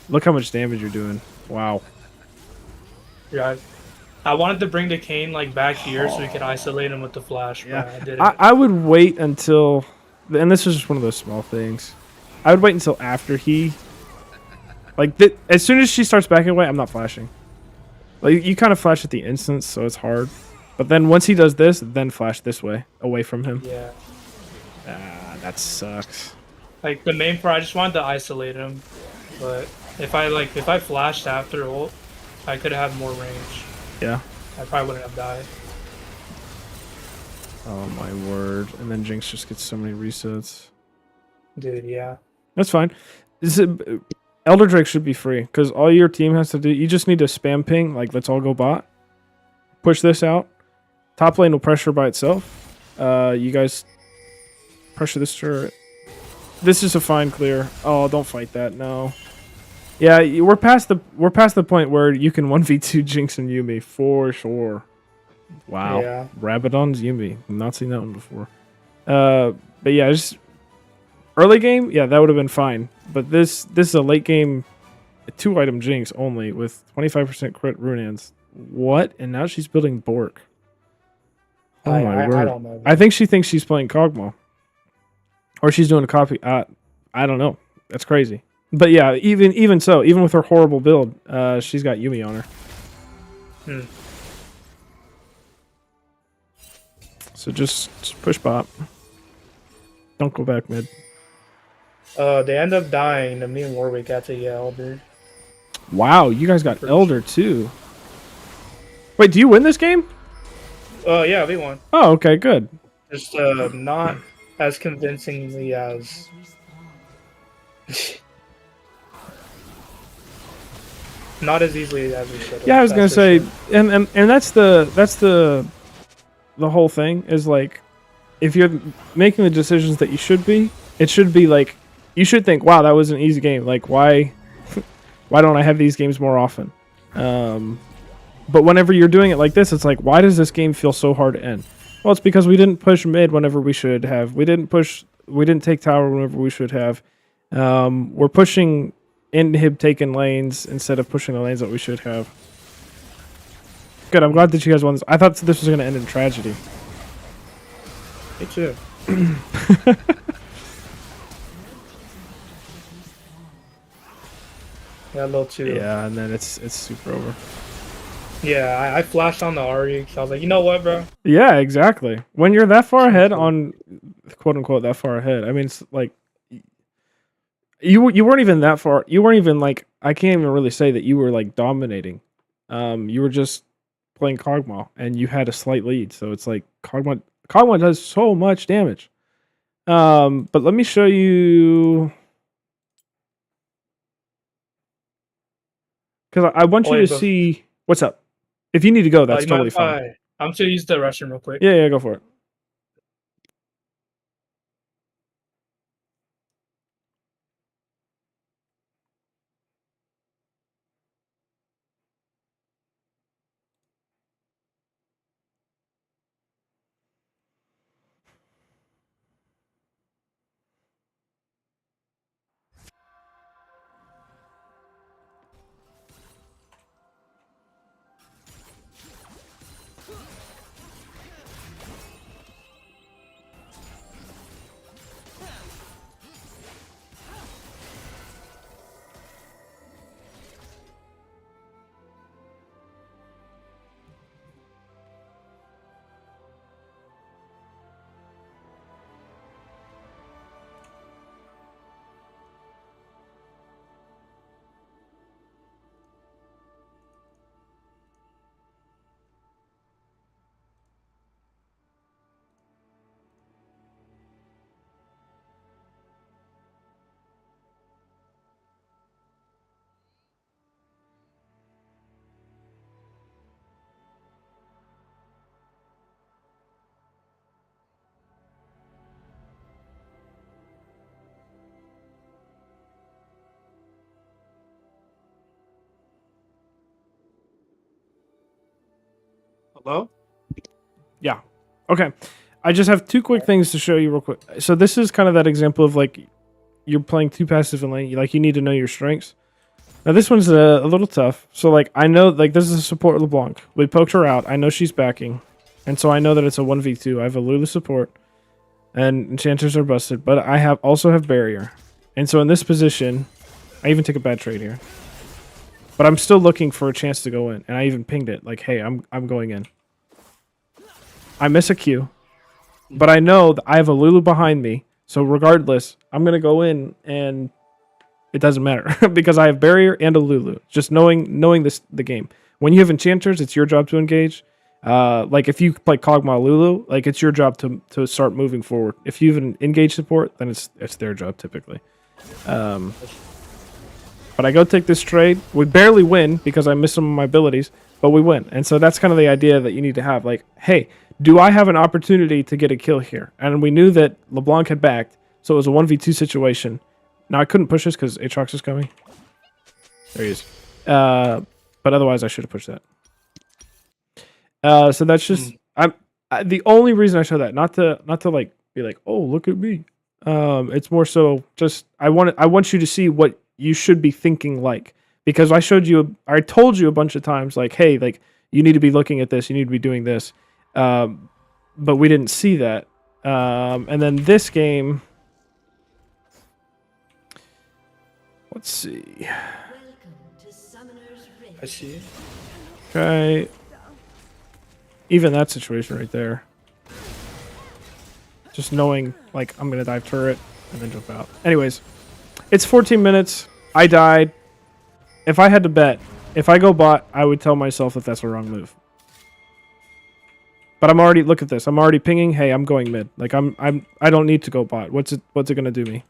Speaker 1: Look how much damage you're doing. Wow.
Speaker 2: Yeah, I wanted to bring the Kane like back here so we could isolate him with the flash.
Speaker 1: Yeah.
Speaker 2: But I didn't.
Speaker 1: I would wait until, and this is just one of those small things. I would wait until after he, like, as soon as she starts backing away, I'm not flashing. Like, you kind of flash at the instance, so it's hard. But then once he does this, then flash this way, away from him.
Speaker 2: Yeah,
Speaker 1: Ah, that sucks.
Speaker 2: like the main part, I just wanted to isolate him. But if I flashed after ult, I could have more range.
Speaker 1: Yeah.
Speaker 2: I probably wouldn't have died.
Speaker 1: Oh my word. And then Jinx just gets so many resets.
Speaker 2: Dude, yeah.
Speaker 1: That's fine. Elder Drake should be free because all your team has to do, you just need to spam ping, like, let's all go bot. Push this out. Top lane will pressure by itself. You guys pressure this turret. This is a fine clear. Oh, don't fight that. No. Yeah, we're past the point where you can 1v2 Jinx and Yuumi for sure. Wow.
Speaker 2: Yeah.
Speaker 1: Rabadon's Yuumi. I've not seen that one before. But yeah, just early game, yeah, that would have been fine. But this is a late game 2-item Jinx only with 25% crit Runans. What? And now she's building Bork. Oh my word.
Speaker 2: I don't know.
Speaker 1: I think she thinks she's playing Kog'Maw. Or she's doing a copy. I don't know. That's crazy. But yeah, even so, even with her horrible build, she's got Yuumi on her.
Speaker 2: Hmm.
Speaker 1: So just push bot. Don't go back mid.
Speaker 2: They end up dying. The me and Warwick had to get Elder.
Speaker 1: Wow, you guys got Elder too. Wait, do you win this game?
Speaker 2: Yeah, we won.
Speaker 1: Oh, okay, good.
Speaker 2: Just not. as convincingly as. Not as easily as we should have.
Speaker 1: Yeah, I was gonna
Speaker 2: that's for
Speaker 1: say,
Speaker 2: sure.
Speaker 1: and that's the whole thing is like, if you're making the decisions that you should be, it should be like, you should think, wow, that was an easy game. Like, why don't I have these games more often? But whenever you're doing it like this, it's like, why does this game feel so hard to end? Well, it's because we didn't push mid whenever we should have. We didn't take tower whenever we should have. We're pushing inhib taken lanes instead of pushing the lanes that we should have. Good, I'm glad that you guys won this. I thought this was going to end in tragedy.
Speaker 2: Me too. Yeah, a little too.
Speaker 1: Yeah, and then it's super over.
Speaker 2: Yeah, I flashed on the Ari because I was like, you know what, bro?
Speaker 1: Yeah, exactly. When you're that far ahead on, quote unquote, that far ahead. I mean, it's like you weren't even that far. You weren't even like, I can't even really say that you were like dominating. You were just playing Kog'Maw and you had a slight lead. So it's like Kog'Maw does so much damage. But let me show you, because I want you to see what's up. If you need to go, that's totally fine.
Speaker 2: I'm just gonna use the Russian real quick.
Speaker 1: Yeah, go for it.
Speaker 2: Hello?
Speaker 1: Yeah. Okay. I just have two quick things to show you real quick. So this is kind of that example of like you're playing too passive in lane. Like you need to know your strengths. Now this one's a little tough. So like I know like this is a support LeBlanc. We poked her out. I know she's backing. And so I know that it's a 1v2. I have a Lulu support. And enchanters are busted. But I also have barrier. And so in this position, I even took a bad trade here. But I'm still looking for a chance to go in. And I even pinged it. Like, hey, I'm going in. I miss a Q. But I know that I have a Lulu behind me. So regardless, I'm going to go in and it doesn't matter. because I have barrier and a Lulu. Just knowing the game. When you have enchanters, it's your job to engage. Like if you play Kog'Maw Lulu, like it's your job to start moving forward. If you have an engage support, then it's their job typically. But I go take this trade. We barely win because I miss some of my abilities, but we win. And so that's kind of the idea that you need to have. Like, hey, do I have an opportunity to get a kill here? And we knew that LeBlanc had backed, so it was a 1v2 situation. Now I couldn't push this because Aatrox is coming. There he is. But otherwise I should have pushed that. So that's just the only reason I show that, not to like be like, oh, look at me. It's more so just I want you to see what you should be thinking, like, because I told you a bunch of times, like, hey, like you need to be looking at this, you need to be doing this, but we didn't see that. And then this game, let's see.
Speaker 2: I see.
Speaker 1: Okay. Even that situation right there. Just knowing, like, I'm going to dive turret and then jump out. Anyways, it's 14 minutes. I died. If I had to bet, if I go bot, I would tell myself that that's a wrong move. But I'm already look at this. I'm already pinging. Hey, I'm going mid. Like I don't need to go bot. What's it gonna do me?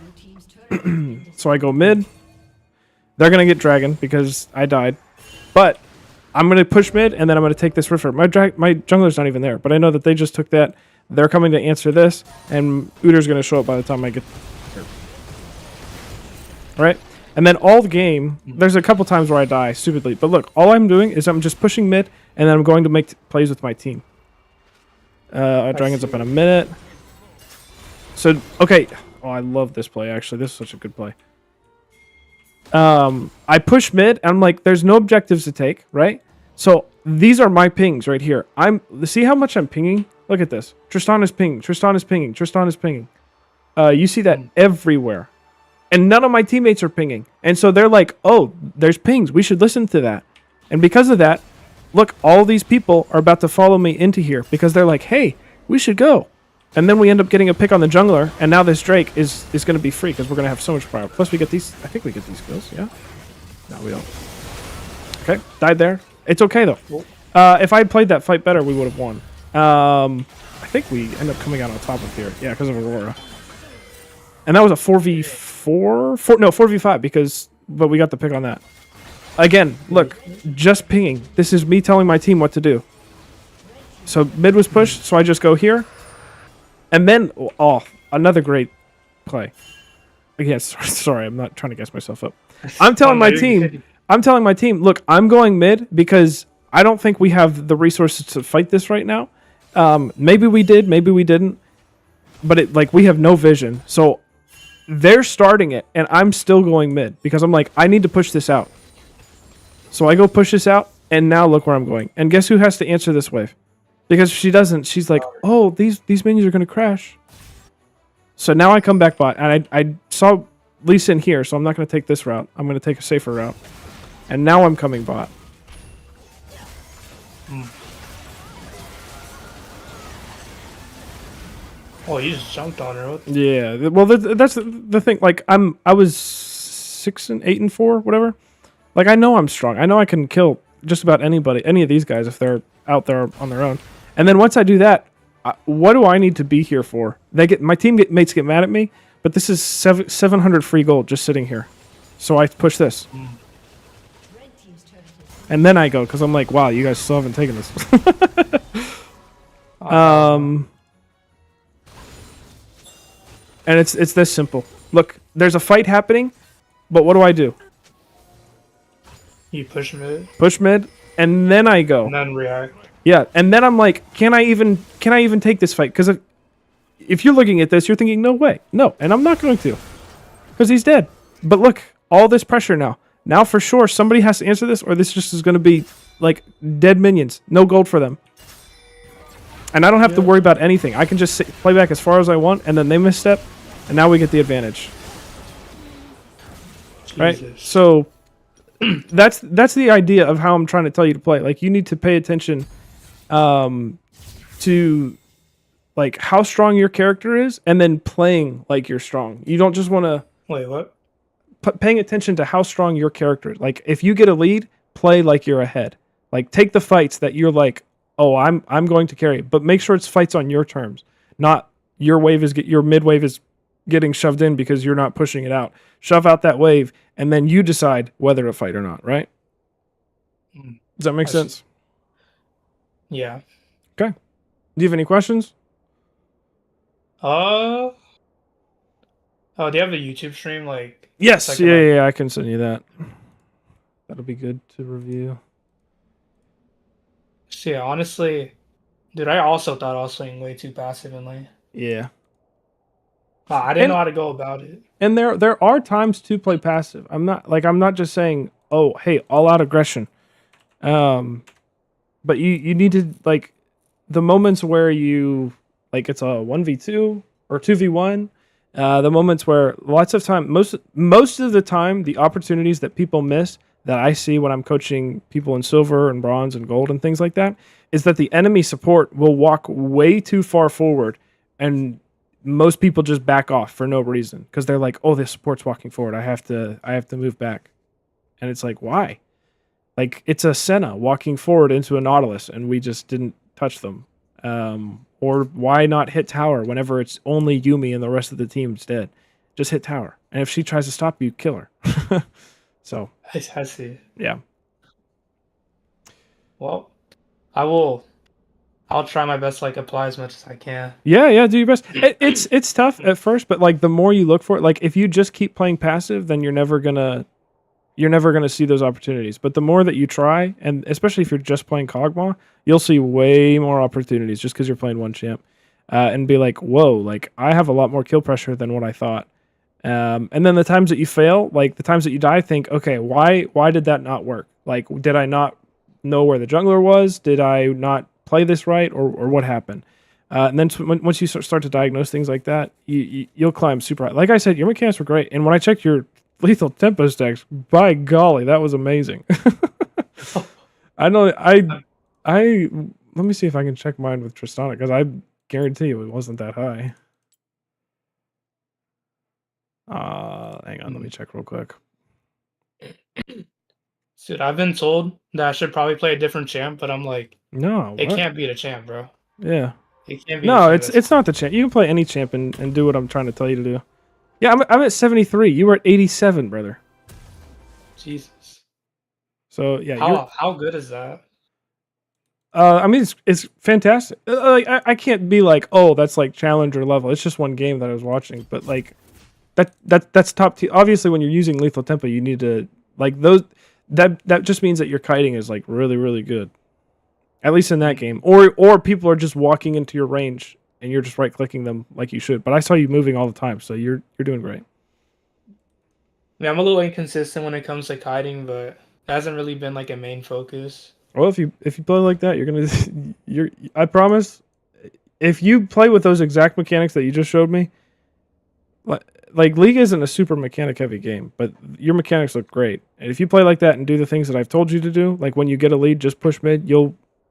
Speaker 3: Blue team's turret has been
Speaker 1: So I go mid. They're gonna get dragon because I died. But I'm gonna push mid and then I'm gonna take this Rifter. My jungler's not even there, but I know that they just took that. They're coming to answer this, and Uder's gonna show up by the time I get here. All right? And then all the game, there's a couple times where I die stupidly. But look, all I'm doing is I'm just pushing mid, and then I'm going to make plays with my team. Dragon's up in a minute. So, okay. Oh, I love this play, actually. This is such a good play. I push mid, and I'm like, there's no objectives to take, right? So, these are my pings right here. See how much I'm pinging? Look at this. Tristan is pinging. Tristan is pinging. Tristan is pinging. You see that everywhere. And none of my teammates are pinging. And so they're like, oh, there's pings. We should listen to that. And because of that, look, all these people are about to follow me into here because they're like, hey, we should go. And then we end up getting a pick on the jungler. And now this Drake is going to be free because we're going to have so much power. Plus we get these. I think we get these kills. Yeah. No, we don't. Okay. Died there. It's okay, though. If I had played that fight better, we would have won. I think we end up coming out on top of here. Yeah, because of Aurora. And that was a 4v5 but we got the pick on that. Again, look, just pinging. This is me telling my team what to do. So mid was pushed, so I just go here. And then, another great play. Yes, sorry, I'm not trying to guess myself up. I'm telling my team, look, I'm going mid because I don't think we have the resources to fight this right now. Maybe we did, maybe we didn't. But we have no vision. So they're starting it, and I'm still going mid because I'm like, I need to push this out. So I go push this out, and now look where I'm going. And guess who has to answer this wave? Because if she doesn't, she's like, oh, these minions are going to crash. So now I come back bot, and I saw Lee Sin here, so I'm not going to take this route. I'm going to take a safer route. And now I'm coming bot.
Speaker 2: Oh, you just jumped on her.
Speaker 1: Yeah, well, that's the thing. Like, I was 8-4, whatever. Like, I know I'm strong. I know I can kill just about anybody, any of these guys if they're out there on their own. And then once I do that, what do I need to be here for? My teammates get mad at me, but this is 700 free gold just sitting here. So I push this.
Speaker 3: red team's turret has
Speaker 1: And then I go, because I'm like, wow, you guys still haven't taken this. And it's this simple. Look, there's a fight happening, but what do?
Speaker 2: You push mid,
Speaker 1: Push mid, and then I go.
Speaker 2: and then react.
Speaker 1: Yeah, and then I'm like, can I even take this fight? Because if you're looking at this, you're thinking, no way, no, and I'm not going to, because he's dead. But look, all this pressure now. Now for sure, somebody has to answer this, or this just is going to be like dead minions, no gold for them. And I don't have to worry about anything. I can just play back as far as I want, and then they misstep, and now we get the advantage. Right?
Speaker 2: Jesus.
Speaker 1: So that's the idea of how I'm trying to tell you to play. Like, you need to pay attention to like how strong your character is, and then playing like you're strong. You don't just want to
Speaker 2: Wait, what?
Speaker 1: paying attention to how strong your character is. Like, if you get a lead, play like you're ahead. Like, take the fights that you're like, oh, I'm going to carry, but make sure it's fights on your terms, not your mid wave is getting shoved in because you're not pushing it out. Shove out that wave, and then you decide whether to fight or not, right?
Speaker 2: Mm.
Speaker 1: Does that make
Speaker 2: I see.
Speaker 1: sense?
Speaker 2: Yeah.
Speaker 1: Okay. Do you have any questions?
Speaker 2: Oh, do you have a YouTube stream? Like,
Speaker 1: Yes.
Speaker 2: Second
Speaker 1: Yeah, I can send you that. That'll be good to review.
Speaker 2: see, honestly, dude, I also thought I was playing way too passive in lane.
Speaker 1: Yeah.
Speaker 2: I didn't
Speaker 1: And-
Speaker 2: know how to go about it.
Speaker 1: And there are times to play passive. I'm not just saying, oh, hey, all out aggression. But you need to, like, the moments where you, like, it's a 1v2 or 2v1, the moments where lots of time, most of the time, the opportunities that people miss that I see when I'm coaching people in silver and bronze and gold and things like that is that the enemy support will walk way too far forward, and most people just back off for no reason because they're like, oh, this support's walking forward. I have to move back. And it's like, why? Like it's a Senna walking forward into a Nautilus, and we just didn't touch them. Or why not hit tower whenever it's only Yumi and the rest of the team's dead? Just hit tower, and if she tries to stop you, kill her. So
Speaker 2: I see.
Speaker 1: yeah,
Speaker 2: Well, I'll try my best to like apply as much as I can.
Speaker 1: yeah, do your best. It's tough at first, but like the more you look for it, like if you just keep playing passive, then you're never gonna see those opportunities. But the more that you try, and especially if you're just playing Kog'Maw, you'll see way more opportunities just because you're playing one champ, and be like, whoa, like I have a lot more kill pressure than what I thought. And then the times that you fail, like the times that you die, think, okay, why did that not work? Like, did I not know where the jungler was? Did I not play this right, or what happened? And then once you start to diagnose things like that, you'll climb super high. Like I said, your mechanics were great, and when I checked your lethal tempo stacks, by golly, that was amazing. I know. I let me see if I can check mine with Tristana, because I guarantee you it wasn't that high. Hang on, let me check real quick.
Speaker 2: Dude, I've been told that I should probably play a different champ, but I'm like,
Speaker 1: No,
Speaker 2: it
Speaker 1: what?
Speaker 2: can't beat a champ, bro.
Speaker 1: Yeah.
Speaker 2: It can't be.
Speaker 1: No, it's not the champ. You can play any champ and do what I'm trying to tell you to do. Yeah, I'm at 73. You were at 87, brother.
Speaker 2: Jesus.
Speaker 1: So yeah,
Speaker 2: How good is that?
Speaker 1: I mean, it's fantastic. Like I can't be like, oh, that's like challenger level. It's just one game that I was watching, but like that's top tier. Obviously, when you're using lethal tempo, you need to like those. That just means that your kiting is like really really good, at least in that game. Or people are just walking into your range and you're just right clicking them like you should. But I saw you moving all the time, so you're doing great.
Speaker 2: I mean, I'm a little inconsistent when it comes to kiting, but it hasn't really been like a main focus.
Speaker 1: Well, if you play like that, you're gonna I promise. If you play with those exact mechanics that you just showed me, like League isn't a super mechanic heavy game, but your mechanics look great. And if you play like that and do the things that I've told you to do, like when you get a lead, just push mid.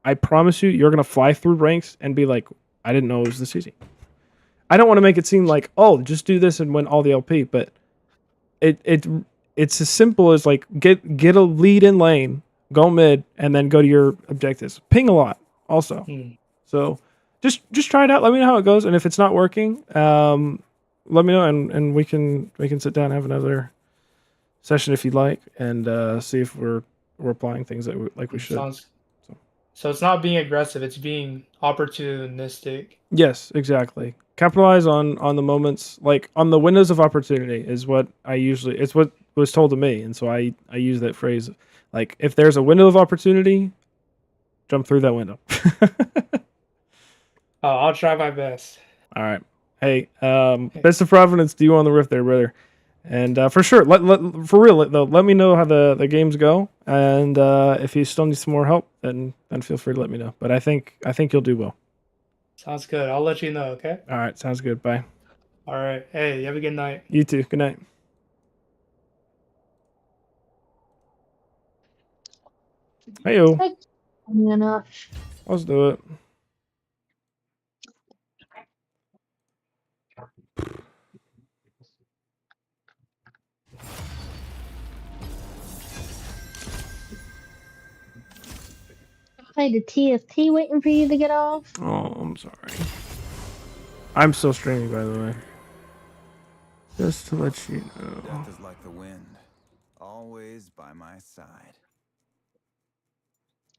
Speaker 1: I promise you're gonna fly through ranks and be like, I didn't know it was this easy. I don't want to make it seem like, oh, just do this and win all the LP, but it's as simple as like get a lead in lane, go mid, and then go to your objectives. Ping a lot also. So just try it out. Let me know how it goes, and if it's not working, let me know, and we can sit down and have another session if you'd like, and see if we're applying things that we should.
Speaker 2: So it's not being aggressive; it's being opportunistic.
Speaker 1: Yes, exactly. Capitalize on the moments, like on the windows of opportunity is what it's what was told to me, and so I use that phrase. Like if there's a window of opportunity, jump through that window.
Speaker 2: I'll try my best.
Speaker 1: All right. Hey, best of Providence to you on the Rift there, brother. And for sure, for real though, let me know how the games go, and if you still need some more help, then feel free to let me know. But I think you'll do well.
Speaker 2: Sounds good. I'll let you know. Okay.
Speaker 1: All right. Sounds good. Bye.
Speaker 2: All right. Hey, you have a good night.
Speaker 1: You too. Good night. Heyo.
Speaker 4: Enough.
Speaker 1: Let's do it.
Speaker 4: Played the TFT waiting for you to get off.
Speaker 1: Oh, I'm sorry. I'm still streaming, by the way. Just to let you know.
Speaker 5: Death is like the wind, always by my side.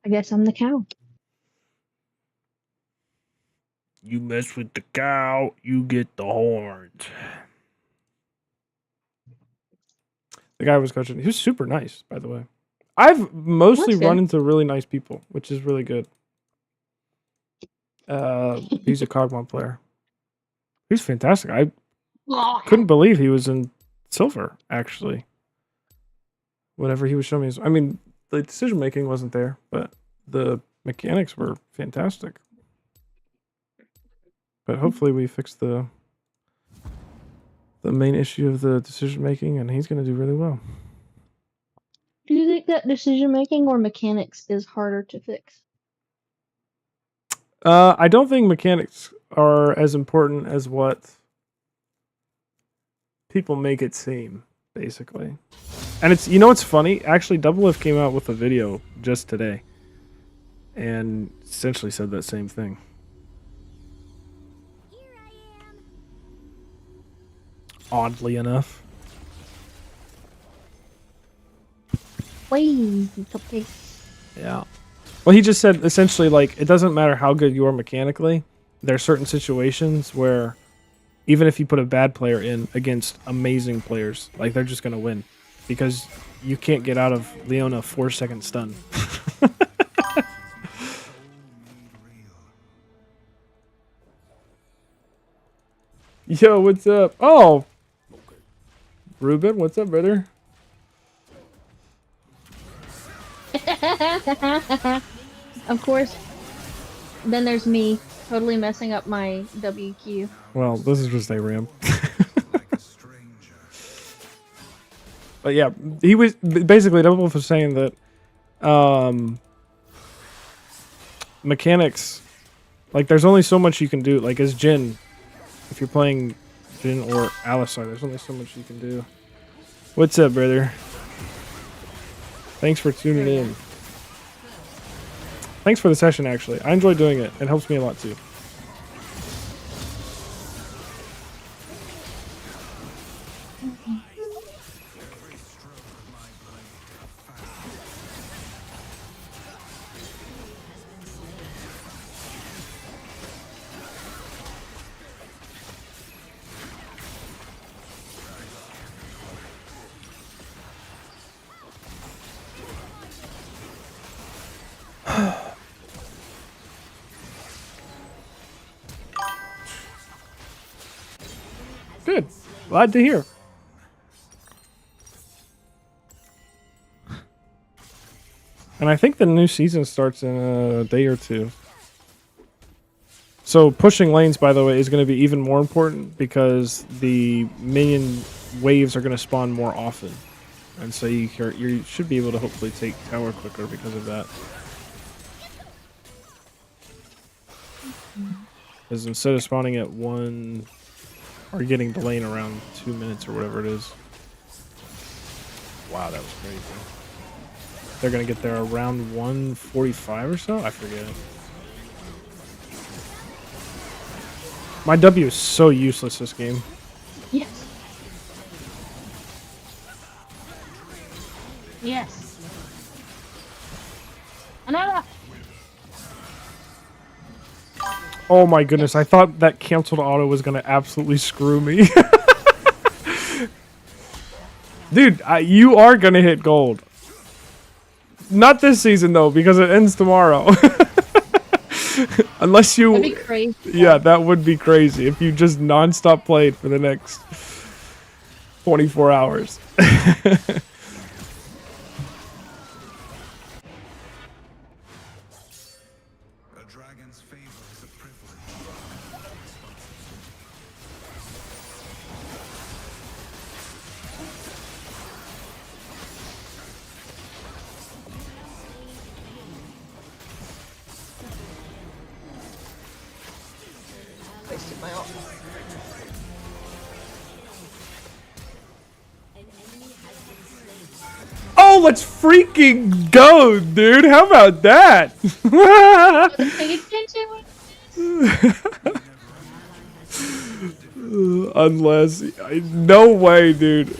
Speaker 4: I guess I'm the cow.
Speaker 1: You mess with the cow, you get the horns. The guy was coaching. He was super nice, by the way. I've mostly run into really nice people, which is really good. He's a Kog'Maw player. He's fantastic. I couldn't believe he was in silver, actually. Whatever he was showing me. I mean, the decision making wasn't there, but the mechanics were fantastic. But hopefully we fixed the main issue of the decision making, and he's going to do really well.
Speaker 4: Do you think that decision making or mechanics is harder to fix?
Speaker 1: I don't think mechanics are as important as what people make it seem, basically. And it's, you know what's funny? Actually, Double Lift came out with a video just today, and essentially said that same thing. Oddly enough.
Speaker 4: Wait, cupcake.
Speaker 1: Yeah. Well, he just said essentially like it doesn't matter how good you are mechanically. There are certain situations where even if you put a bad player in against amazing players, like they're just gonna win because you can't get out of Leona 4-second stun. Yo, what's up? Oh, Ruben, what's up, brother?
Speaker 4: Of course. Then there's me, totally messing up my WQ.
Speaker 1: Well, this is just a ramp. But yeah, he was basically Double Wolf was saying that mechanics, like there's only so much you can do. Like as Jhin, if you're playing Jhin or Alistar, there's only so much you can do. What's up, brother? Thanks for tuning in. Thanks for the session, actually. I enjoy doing it. It helps me a lot, too. Good. Glad to hear. And I think the new season starts in a day or two. So pushing lanes, by the way, is going to be even more important because the minion waves are going to spawn more often. And so you should be able to hopefully take tower quicker because of that. Because instead of spawning at 1... or getting the lane around 2 minutes or whatever it is. Wow, that was crazy. They're going to get there around 1:45 or so? I forget. My W is so useless this game.
Speaker 4: Yes. Yes. Another.
Speaker 1: Oh my goodness, I thought that canceled auto was going to absolutely screw me. Dude, you are going to hit gold. Not this season, though, because it ends tomorrow. Unless you...
Speaker 4: That'd be crazy.
Speaker 1: Yeah, that would be crazy if you just non-stop played for the next 24 hours. Oh, let's freaking go, dude. How about that?
Speaker 4: Pay attention.
Speaker 1: Unless... no way, dude.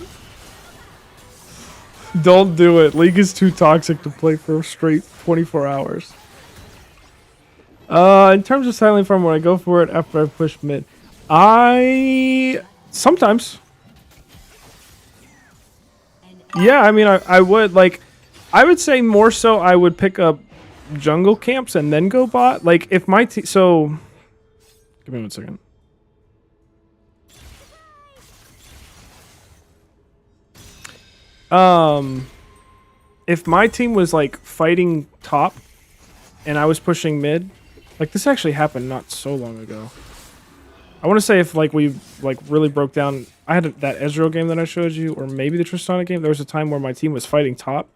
Speaker 1: Don't do it. League is too toxic to play for straight 24 hours. In terms of Silent Farm, when I go for it after I push mid, sometimes. Yeah, I mean, I would, like, I would say more so I would pick up jungle camps and then go bot. Like, if my team, so, give me 1 second. If my team was, like, fighting top and I was pushing mid, like, this actually happened not so long ago. I want to say if, like, we, like, really broke down... I had that Ezreal game that I showed you, or maybe the Tristana game. There was a time where my team was fighting top,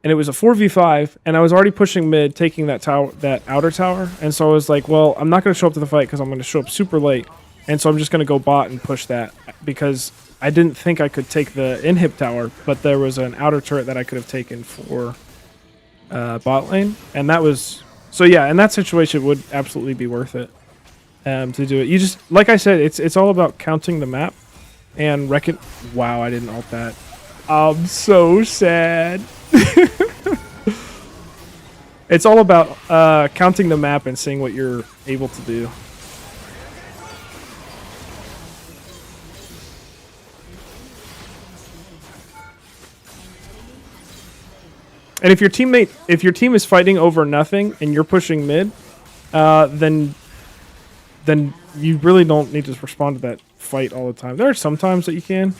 Speaker 1: and it was a 4v5, and I was already pushing mid, taking that tower, that outer tower, and so I was like, well, I'm not going to show up to the fight because I'm going to show up super late, and so I'm just going to go bot and push that, because I didn't think I could take the inhib tower, but there was an outer turret that I could have taken for bot lane, and that was so yeah. In that situation, it would absolutely be worth it to do it. You just like I said, it's all about counting the map and reckon. Wow, I didn't ult that. I'm so sad. It's all about counting the map and seeing what you're able to do. And if your team is fighting over nothing and you're pushing mid, then you really don't need to respond to that fight all the time. There are some times that you can,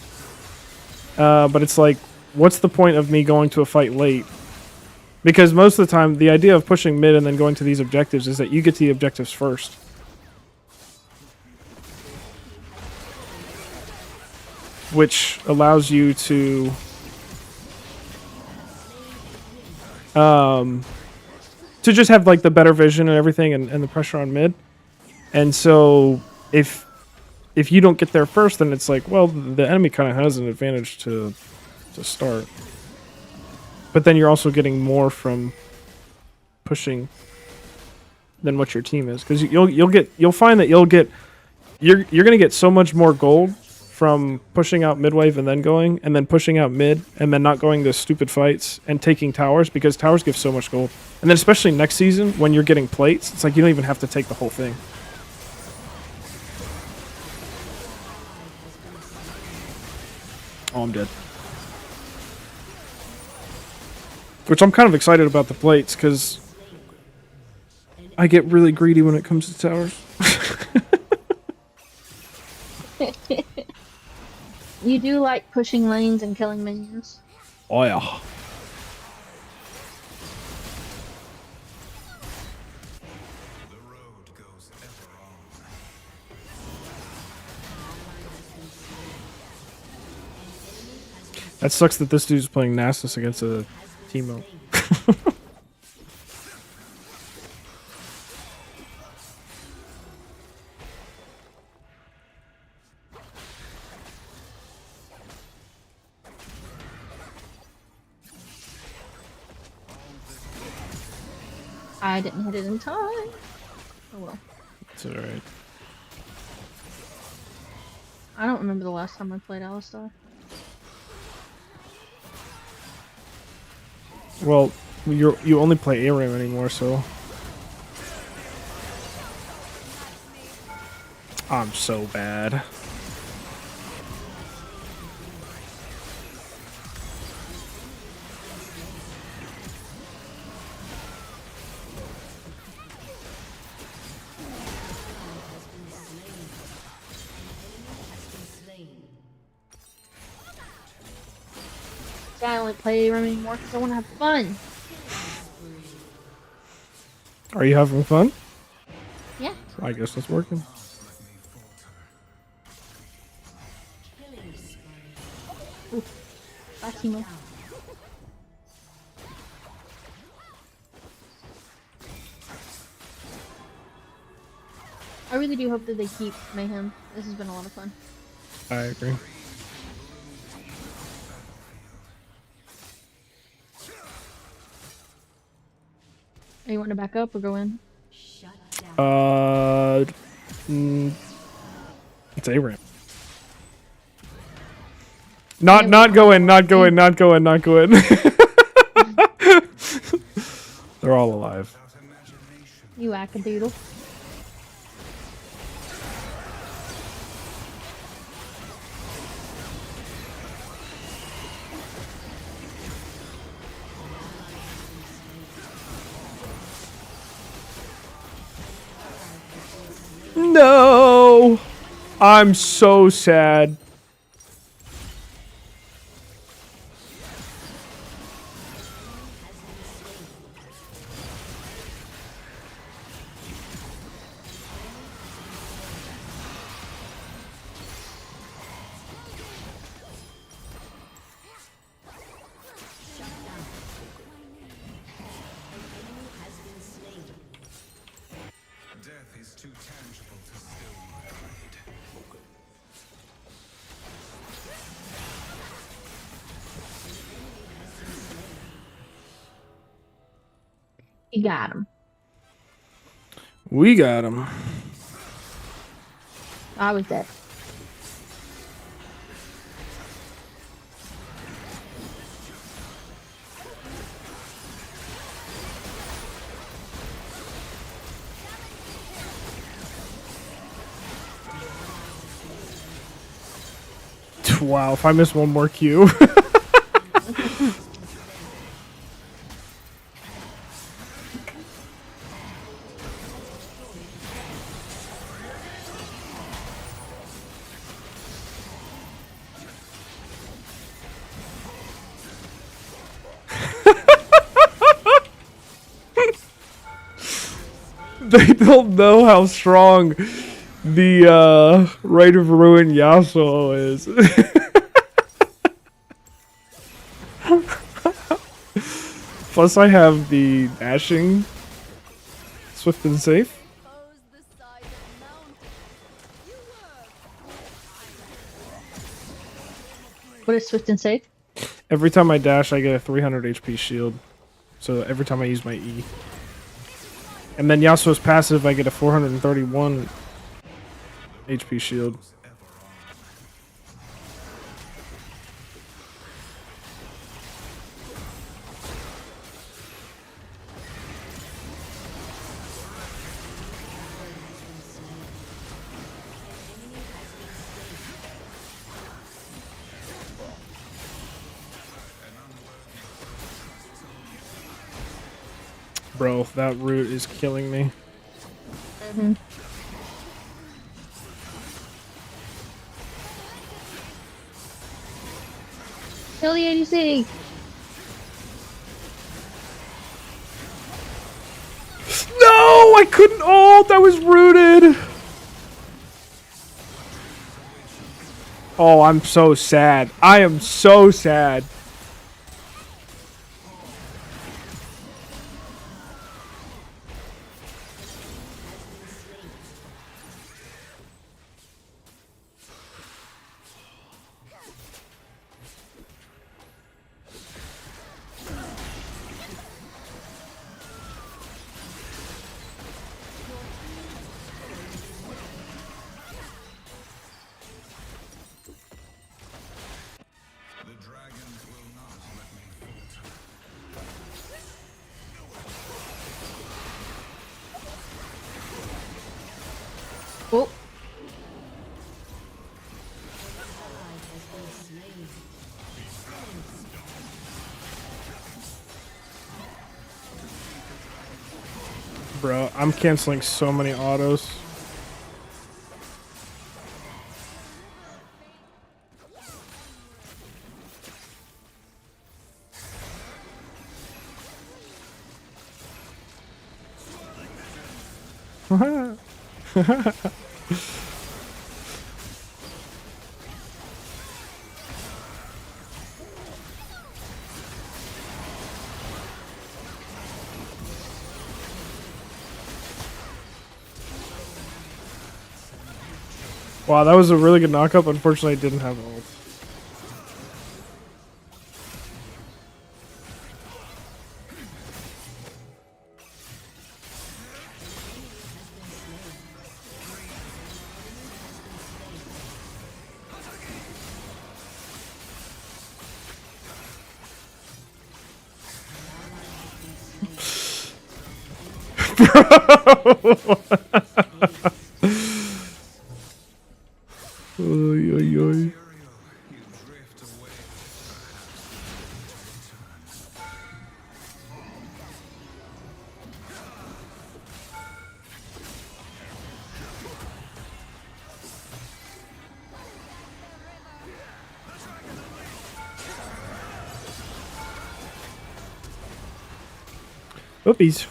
Speaker 1: but it's like, what's the point of me going to a fight late? Because most of the time, the idea of pushing mid and then going to these objectives is that you get to the objectives first. Which allows you to just have like the better vision and everything and the pressure on mid. And so if you don't get there first, then it's like, well, the enemy kind of has an advantage to start. But then you're also getting more from pushing than what your team is, because you'll find that you're gonna get so much more gold from pushing out mid wave and then pushing out mid and then not going to stupid fights and taking towers, because towers give so much gold. And then especially next season when you're getting plates, it's like you don't even have to take the whole thing. Oh, I'm dead. Which I'm kind of excited about the plates, because I get really greedy when it comes to towers.
Speaker 4: You do like pushing lanes and killing minions.
Speaker 1: Oh yeah. That sucks that this dude's playing Nasus against a Teemo.
Speaker 4: I didn't hit it in time. Oh well.
Speaker 1: It's alright.
Speaker 4: I don't remember the last time I played Alistar.
Speaker 1: Well, you only play ARAM anymore, so I'm so bad.
Speaker 4: I only play ARAM anymore because I want to have fun.
Speaker 1: Are you having fun?
Speaker 4: Yeah.
Speaker 1: I guess that's working.
Speaker 4: Bye, Teemo. I really do hope that they keep Mayhem. This has been a lot of fun.
Speaker 1: I agree.
Speaker 4: Are you wanting to back up or go in?
Speaker 1: It's ARAM. Not go in. They're all alive.
Speaker 4: You wackadoodle.
Speaker 1: No! I'm so sad.
Speaker 4: You got him.
Speaker 1: We got him.
Speaker 4: I was dead.
Speaker 1: Wow, if I miss one more Q. They don't know how strong the Rite of Ruin Yasuo is. Plus I have the dashing swift and safe.
Speaker 4: What is Swift and Safe?
Speaker 1: Every time I dash I get a 300 HP shield. So every time I use my E. And then Yasuo's passive I get a 431 HP shield. Bro, that root is killing me.
Speaker 4: Mm-hmm. Kill the ADC.
Speaker 1: No, I couldn't ult. I was rooted. Oh, I'm so sad. I am so sad.
Speaker 4: Oh.
Speaker 1: Bro, I'm canceling so many autos. Wow, that was a really good knockup. Unfortunately, I didn't have ult. Oy, oy, oy. Oopies.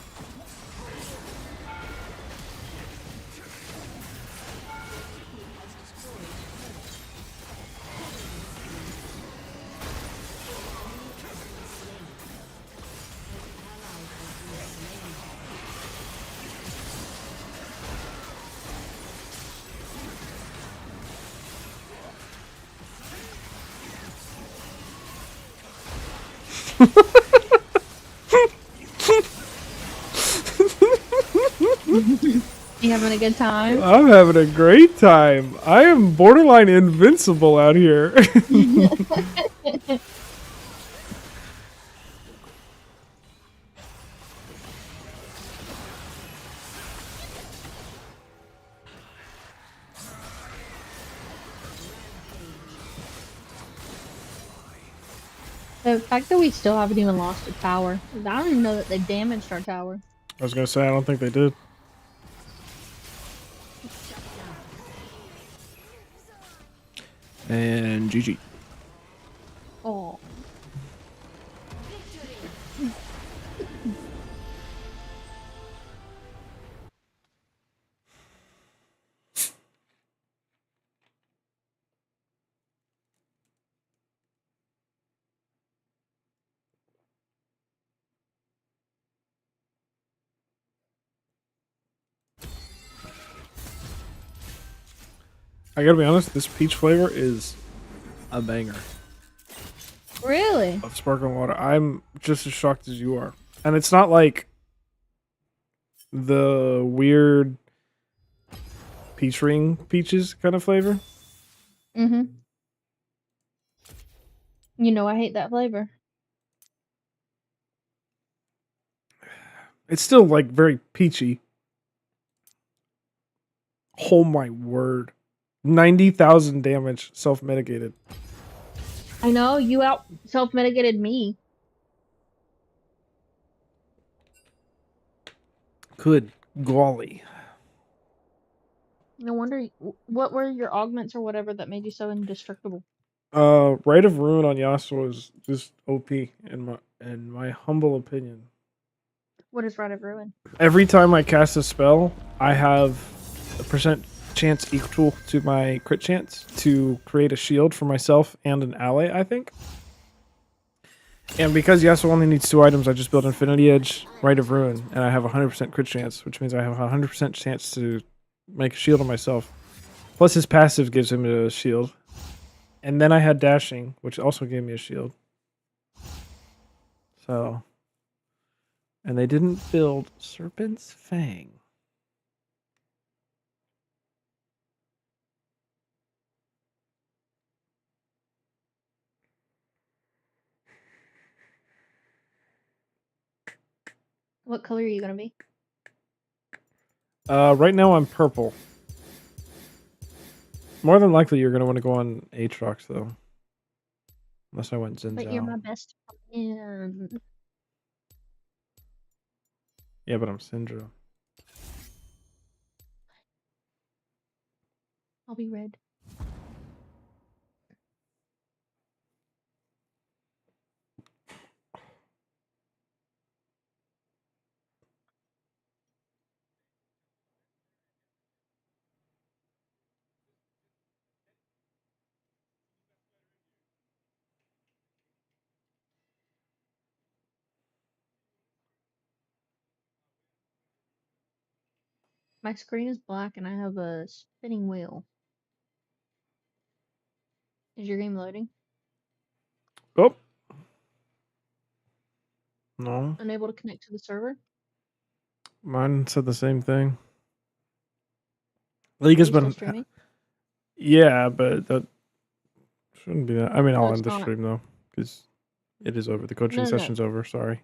Speaker 4: You having a good time?
Speaker 1: I'm having a great time. I am borderline invincible out here.
Speaker 4: The fact that we still haven't even lost a tower. I don't even know that they damaged our tower.
Speaker 1: I was gonna say, I don't think they did. And GG.
Speaker 4: Oh.
Speaker 1: I gotta be honest, this peach flavor is a banger
Speaker 4: Really?
Speaker 1: of sparkling water. I'm just as shocked as you are. And it's not like the weird peach ring peaches kind of flavor.
Speaker 4: Mm-hmm. You know I hate that flavor.
Speaker 1: It's still like very peachy. Oh my word. 90,000 damage self-mitigated.
Speaker 4: I know, you out self-mitigated me.
Speaker 1: Good golly.
Speaker 4: No wonder. What were your augments or whatever that made you so indestructible?
Speaker 1: Rite of Ruin on Yasuo is just OP in my humble opinion.
Speaker 4: What is Rite of Ruin?
Speaker 1: Every time I cast a spell, I have a percent chance equal to my crit chance to create a shield for myself and an ally, I think. And because Yasuo only needs 2 items, I just build Infinity Edge, Rite of Ruin, and I have 100% crit chance, which means I have 100% chance to make a shield on myself. Plus his passive gives him a shield. And then I had dashing, which also gave me a shield. So... And they didn't build Serpent's Fang.
Speaker 4: What color are you gonna be?
Speaker 1: Right now I'm purple. More than likely you're going to want to go on Aatrox, though. Unless I went Zinzao.
Speaker 4: But you're my best friend.
Speaker 1: Yeah, but I'm Syndra.
Speaker 4: I'll be red. My screen is black and I have a spinning wheel. Is your game loading?
Speaker 1: Oh. No.
Speaker 4: Unable to connect to the server?
Speaker 1: Mine said the same thing. League
Speaker 4: Are
Speaker 1: has
Speaker 4: you still
Speaker 1: been...
Speaker 4: streaming?
Speaker 1: Yeah, but that shouldn't be that. I mean,
Speaker 4: No,
Speaker 1: I'll
Speaker 4: it's
Speaker 1: end the
Speaker 4: not.
Speaker 1: stream, though. Because it is over. The coaching
Speaker 4: No.
Speaker 1: session's over. Sorry.